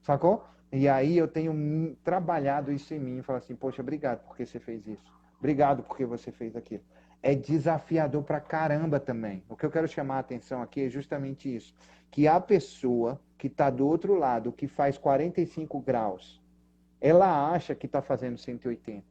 sacou? E aí eu tenho trabalhado isso em mim, falar assim, poxa, obrigado porque você fez isso. Obrigado porque você fez aquilo. É desafiador pra caramba também. O que eu quero chamar a atenção aqui é justamente isso. Que a pessoa que está do outro lado, que faz 45 graus, ela acha que está fazendo 180.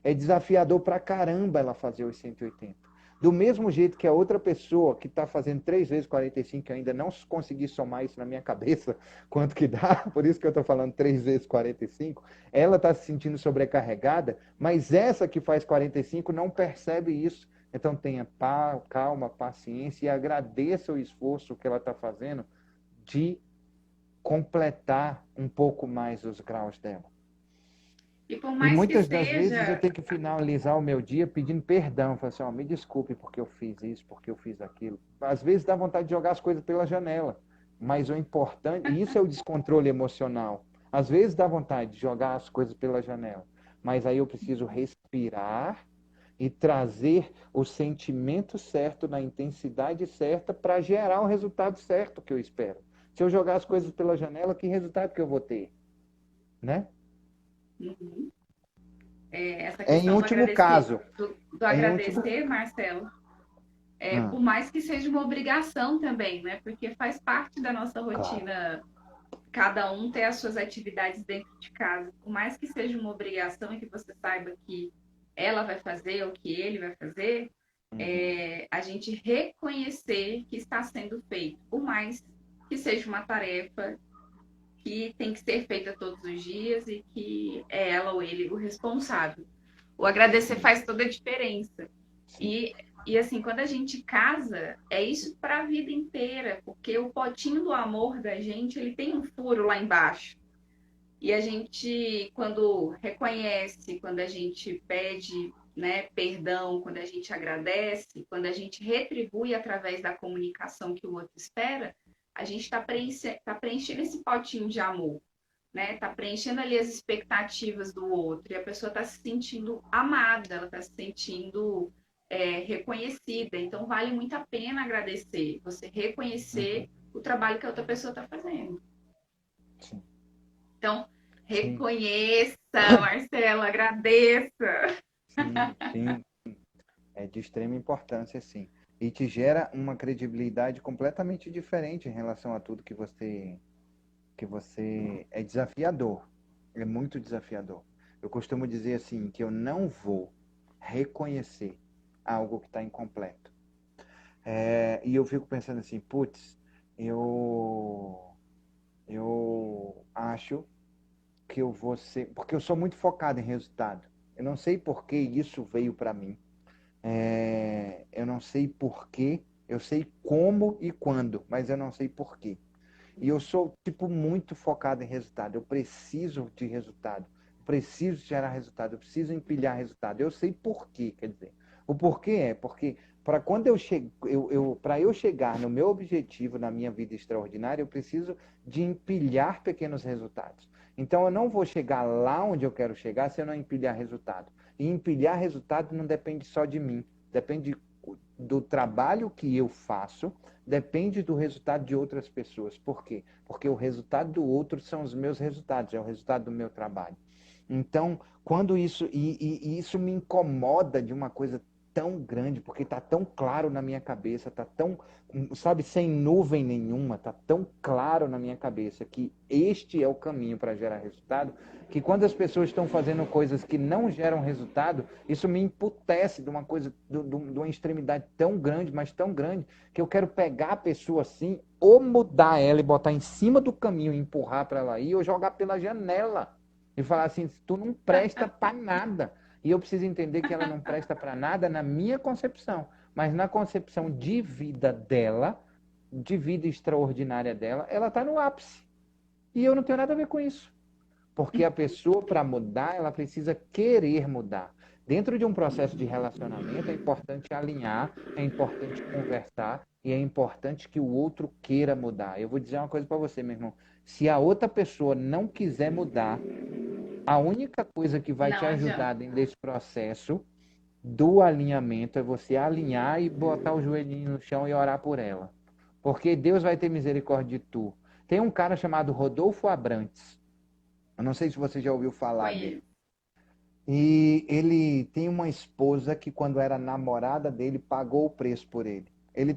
É desafiador pra caramba ela fazer os 180. Do mesmo jeito que a outra pessoa que está fazendo 3 vezes 45, que eu ainda não consegui somar isso na minha cabeça, quanto que dá, por isso que eu estou falando 3 vezes 45, ela está se sentindo sobrecarregada, mas essa que faz 45 não percebe isso. Então tenha calma, paciência e agradeça o esforço que ela está fazendo de completar um pouco mais os graus dela. E por E mais que muitas das vezes eu seja, tenho que finalizar o meu dia pedindo perdão. Falar assim, ó, me desculpe porque eu fiz isso, porque eu fiz aquilo. Às vezes dá vontade de jogar as coisas pela janela. Mas o importante, e isso é o descontrole emocional. Às vezes dá vontade de jogar as coisas pela janela. Mas aí eu preciso respirar e trazer o sentimento certo, na intensidade certa, para gerar o resultado certo que eu espero. Se eu jogar as coisas pela janela, que resultado que eu vou ter? Né? uhum, essa Em questão do último agradecer, caso, do em último. agradecer, Marcelo, Ah, por mais que seja uma obrigação também, né? Porque faz parte da nossa claro. rotina, cada um ter as suas atividades dentro de casa. Por mais que seja uma obrigação e que você saiba que ela vai fazer ou que ele vai fazer, Uhum. a gente reconhecer que está sendo feito, por mais que seja uma tarefa que tem que ser feita todos os dias e que é ela ou ele o responsável. O agradecer Sim, faz toda a diferença. sim. E assim, quando a gente casa, é isso para a vida inteira, porque o potinho do amor da gente, ele tem um furo lá embaixo. E a gente, quando reconhece, quando a gente pede, né, perdão, quando a gente agradece, quando a gente retribui através da comunicação que o outro espera, a gente está preenchendo esse potinho de amor, né? Tá preenchendo ali as expectativas do outro e a pessoa está se sentindo amada, ela está se sentindo reconhecida. Então vale muito a pena agradecer, você Uhum. reconhecer o trabalho que a outra pessoa está fazendo. Sim, Então sim, reconheça, Marcelo, agradeça. sim, sim. É de extrema importância, sim. E te gera uma credibilidade completamente diferente em relação a tudo que você é desafiador. É muito desafiador. Eu costumo dizer assim que eu não vou reconhecer algo que está incompleto. E eu fico pensando assim, putz, eu Eu acho que eu vou ser. Porque eu sou muito focado em resultado. Eu não sei por que isso veio para mim. Eu não sei por quê. Eu sei como e quando, mas eu não sei por quê. E eu sou, tipo, muito focado em resultado. Eu preciso de resultado. Preciso gerar resultado. Eu preciso empilhar resultado. Eu sei por quê, quer dizer. O porquê é porque para quando para eu chegar no meu objetivo na minha vida extraordinária, eu preciso de empilhar pequenos resultados. Então eu não vou chegar lá onde eu quero chegar se eu não empilhar resultado. E empilhar resultado não depende só de mim, depende do trabalho que eu faço, depende do resultado de outras pessoas. Por quê? Porque o resultado do outro são os meus resultados, é o resultado do meu trabalho. Então, quando e isso me incomoda de uma coisa tão grande, porque está tão claro na minha cabeça, está tão, sabe, sem nuvem nenhuma, está tão claro na minha cabeça que este é o caminho para gerar resultado, que quando as pessoas estão fazendo coisas que não geram resultado, isso me emputece de uma coisa, de uma extremidade tão grande, mas tão grande, que eu quero pegar a pessoa assim, ou mudar ela e botar em cima do caminho e empurrar para ela ir, ou jogar pela janela e falar assim, tu não presta para nada. E eu preciso entender que ela não presta para nada na minha concepção, mas na concepção de vida dela, de vida extraordinária dela, ela está no ápice. E eu não tenho nada a ver com isso. Porque a pessoa, para mudar, ela precisa querer mudar. Dentro de um processo de relacionamento, é importante alinhar, é importante conversar e é importante que o outro queira mudar. Eu vou dizer uma coisa para você, meu irmão. Se a outra pessoa não quiser mudar, a única coisa que vai te Não ajudar adianta. dentro desse processo do alinhamento é você alinhar e botar o joelhinho no chão e orar por ela. Porque Deus vai ter misericórdia de tu. Tem um cara chamado Rodolfo Abrantes. Eu não sei se você já ouviu falar dele. Conheço. E ele tem uma esposa que, quando era namorada dele, pagou o preço por ele. Ele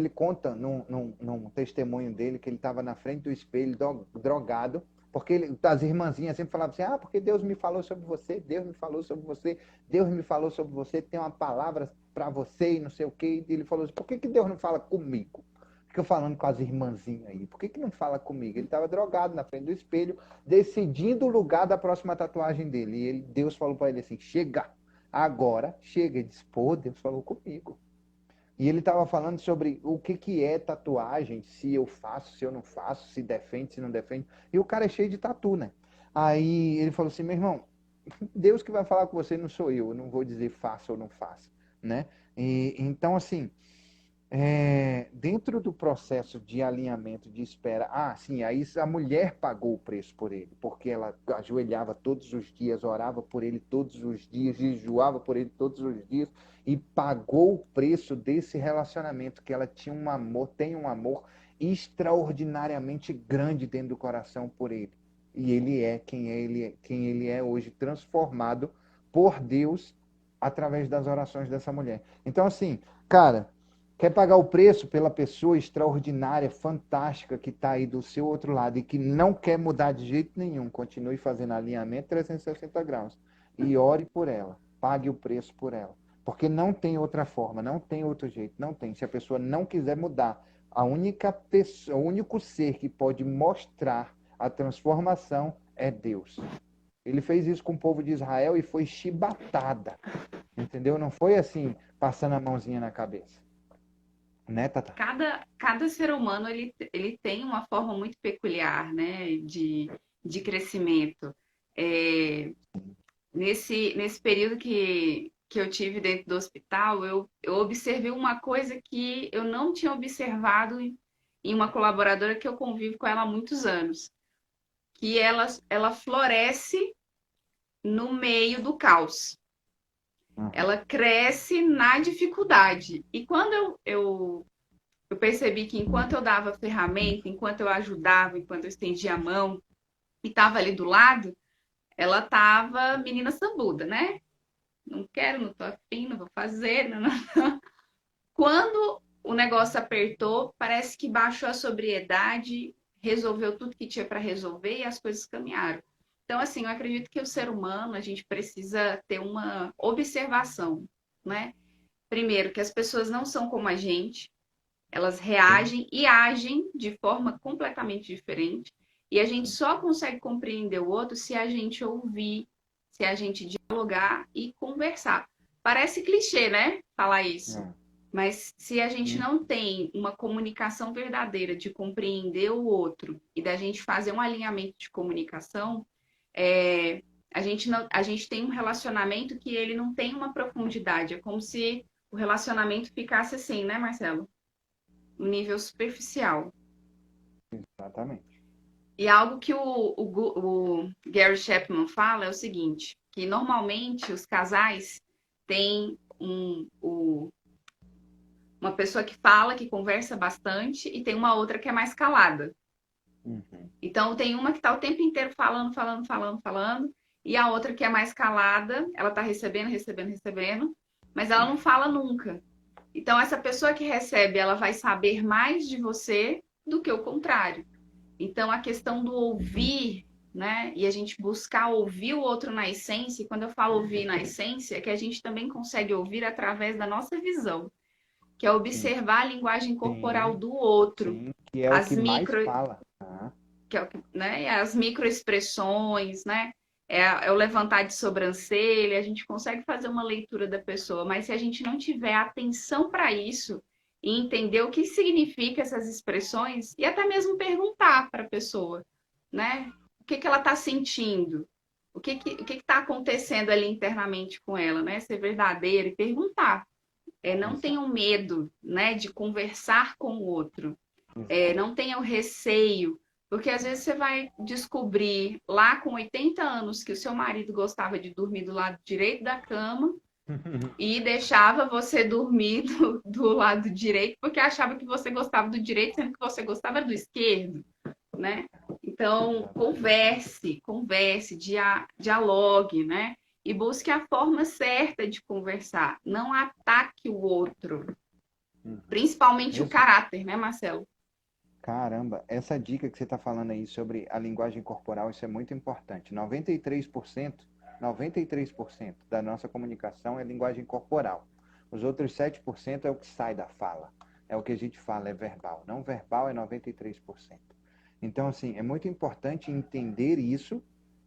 conta num testemunho dele que ele estava na frente do espelho, drogado, porque as irmãzinhas sempre falavam assim: ah, porque Deus me falou sobre você, Deus me falou sobre você, Deus me falou sobre você, tem uma palavra para você e não sei o quê. E ele falou assim: por que Deus não fala comigo? Fica falando com as irmãzinhas aí, por que não fala comigo? Ele estava drogado na frente do espelho, decidindo o lugar da próxima tatuagem dele. E Deus falou para ele assim: chega, agora chega. Ele disse: pô, Deus falou comigo. E ele estava falando sobre o que é tatuagem, se eu faço, se eu não faço, se defende, se não defende. E o cara é cheio de tatu, né? Aí ele falou assim: meu irmão, Deus que vai falar com você, não sou eu não vou dizer faça ou não faça, né? Então, assim, dentro do processo de alinhamento, de espera, sim, aí a mulher pagou o preço por ele, porque ela ajoelhava todos os dias, orava por ele todos os dias, jejuava por ele todos os dias, e pagou o preço desse relacionamento, que ela tinha um amor, tem um amor extraordinariamente grande dentro do coração por ele. E ele é quem ele é hoje, transformado por Deus através das orações dessa mulher. Então, assim, cara, quer pagar o preço pela pessoa extraordinária, fantástica que está aí do seu outro lado e que não quer mudar de jeito nenhum, continue fazendo alinhamento 360 graus e ore por ela, pague o preço por ela. Porque não tem outra forma, não tem outro jeito, não tem. Se a pessoa não quiser mudar, a única pessoa, o único ser que pode mostrar a transformação é Deus. Ele fez isso com o povo de Israel e foi chibatada, entendeu? Não foi assim, passando a mãozinha na cabeça. Né, Tata? Cada ser humano ele tem uma forma muito peculiar, né, de crescimento. É, nesse período que eu tive dentro do hospital, eu observei uma coisa que eu não tinha observado em uma colaboradora que eu convivo com ela há muitos anos, que ela floresce no meio do caos. Uhum. Ela cresce na dificuldade. E quando eu percebi que enquanto eu dava ferramenta, enquanto eu ajudava, enquanto eu estendia a mão e estava ali do lado, ela estava menina sambuda, né? Não quero, não tô afim, não vou fazer. Não, não. Quando o negócio apertou, parece que baixou a sobriedade, resolveu tudo que tinha para resolver e as coisas caminharam. Então, assim, eu acredito que o ser humano, a gente precisa ter uma observação, né? Primeiro, que as pessoas não são como a gente, elas Sim. reagem e agem de forma completamente diferente. E a gente só consegue compreender o outro se a gente ouvir, se a gente dialogar e conversar. Parece clichê, né? Falar isso. É. Mas se a gente Hum, não tem uma comunicação verdadeira de compreender o outro e da gente fazer um alinhamento de comunicação, é, a gente tem um relacionamento que ele não tem uma profundidade. É como se o relacionamento ficasse assim, né, Marcelo? Um nível superficial. exatamente. E algo que o Gary Chapman fala é o seguinte, que normalmente os casais têm uma pessoa que fala, que conversa bastante, e tem uma outra que é mais calada. Uhum. Então, tem uma que está o tempo inteiro falando, falando, falando, falando, e a outra que é mais calada, ela está recebendo, recebendo, recebendo, mas ela não fala nunca. Então, essa pessoa que recebe, ela vai saber mais de você do que o contrário. Então, a questão do ouvir, né? E a gente buscar ouvir o outro na essência, e quando eu falo ouvir na essência, é que a gente também consegue ouvir através da nossa visão, que é Sim, observar a linguagem corporal sim, do outro, sim, que é o as que mais micro, fala. Ah, que é, né? As microexpressões, né? É o levantar de sobrancelha, a gente consegue fazer uma leitura da pessoa, mas se a gente não tiver atenção para isso e entender o que significa essas expressões, e até mesmo perguntar para a pessoa, né? O que ela está sentindo? O que está acontecendo ali internamente com ela, né? Ser verdadeiro e perguntar. Não exato, tenham medo, né, de conversar com o outro. exato. Não tenham receio, porque às vezes você vai descobrir lá com 80 anos que o seu marido gostava de dormir do lado direito da cama e deixava você dormir do lado direito porque achava que você gostava do direito, sendo que você gostava do esquerdo, né? Então, Exatamente. converse, dialogue, né? E busque a forma certa de conversar. Não ataque o outro, Uhum. principalmente o Isso. caráter, né, Marcelo? Caramba, essa dica que você está falando aí sobre a linguagem corporal, isso é muito importante. 93% da nossa comunicação é linguagem corporal. Os outros 7% é o que sai da fala. É o que a gente fala, é verbal. Não verbal é 93%. Então, assim, é muito importante entender isso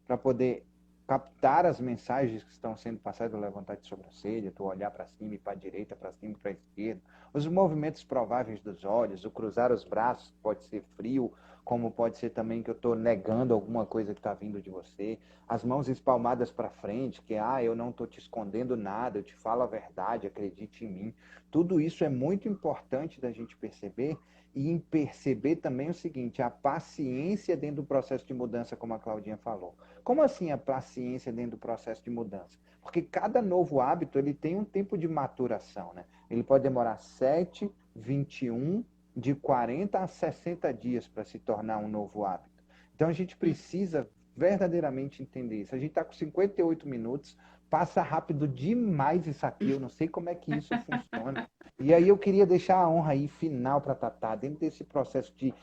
para poder captar as mensagens que estão sendo passadas, do levantar de sobrancelha, tu olhar para cima e para a direita, para cima e para a esquerda, os movimentos prováveis dos olhos, o cruzar os braços, pode ser frio, como pode ser também que eu estou negando alguma coisa que está vindo de você, as mãos espalmadas para frente, que eu não estou te escondendo nada, eu te falo a verdade, acredite em mim. Tudo isso é muito importante da gente perceber e em perceber também o seguinte, a paciência dentro do processo de mudança, como a Claudinha falou. Como assim a paciência dentro do processo de mudança? Porque cada novo hábito ele tem um tempo de maturação, né? Ele pode demorar 7, 21, de 40 a 60 dias para se tornar um novo hábito. Então a gente precisa verdadeiramente entender isso. A gente está com 58 minutos, passa rápido demais isso aqui, eu não sei como é que isso funciona. E aí eu queria deixar a honra aí final para Tatá, dentro desse processo de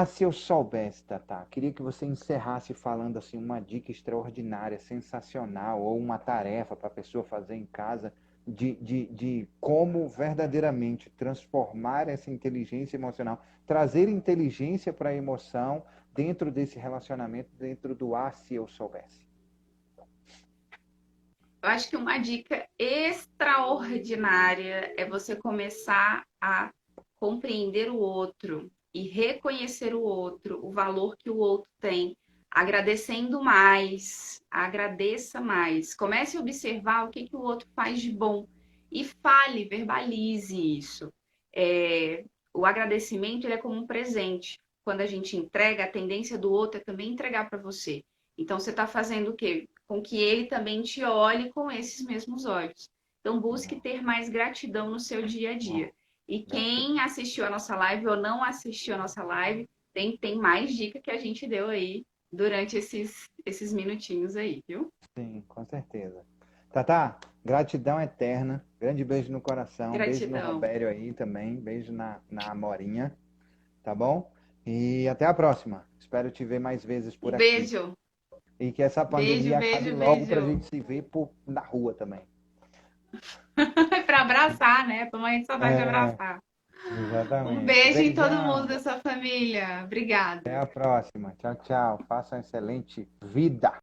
se eu soubesse, Tatá, queria que você encerrasse falando assim uma dica extraordinária, sensacional, ou uma tarefa para a pessoa fazer em casa, de como verdadeiramente transformar essa inteligência emocional, trazer inteligência para a emoção dentro desse relacionamento, dentro do se eu soubesse. Eu acho que uma dica extraordinária é você começar a compreender o outro e reconhecer o outro, o valor que o outro tem, agradecendo mais, agradeça mais. Comece a observar o que o outro faz de bom e fale, verbalize isso. O agradecimento ele é como um presente. Quando a gente entrega, a tendência do outro é também entregar para você. Então, você está fazendo o quê? Com que ele também te olhe com esses mesmos olhos. Então, busque ter mais gratidão no seu dia a dia. E quem Gratidão. assistiu a nossa live ou não assistiu a nossa live, tem mais dica que a gente deu aí durante esses minutinhos aí, viu? Sim, com certeza. Tatá, gratidão eterna. Grande beijo no coração. Beijo no Gratidão. Robério aí também. Beijo na Amorinha. Tá bom? E até a próxima. Espero te ver mais vezes por Um aqui. beijo, E que essa beijo, pandemia acabe beijo, logo para a beijo. gente se ver na rua também. Para abraçar, né? Pra mãe de saudade de É, abraçar. Um Exatamente. beijo em todo mundo Beijão. da sua família. Obrigada. Até a próxima. Tchau, tchau. Faça uma excelente vida.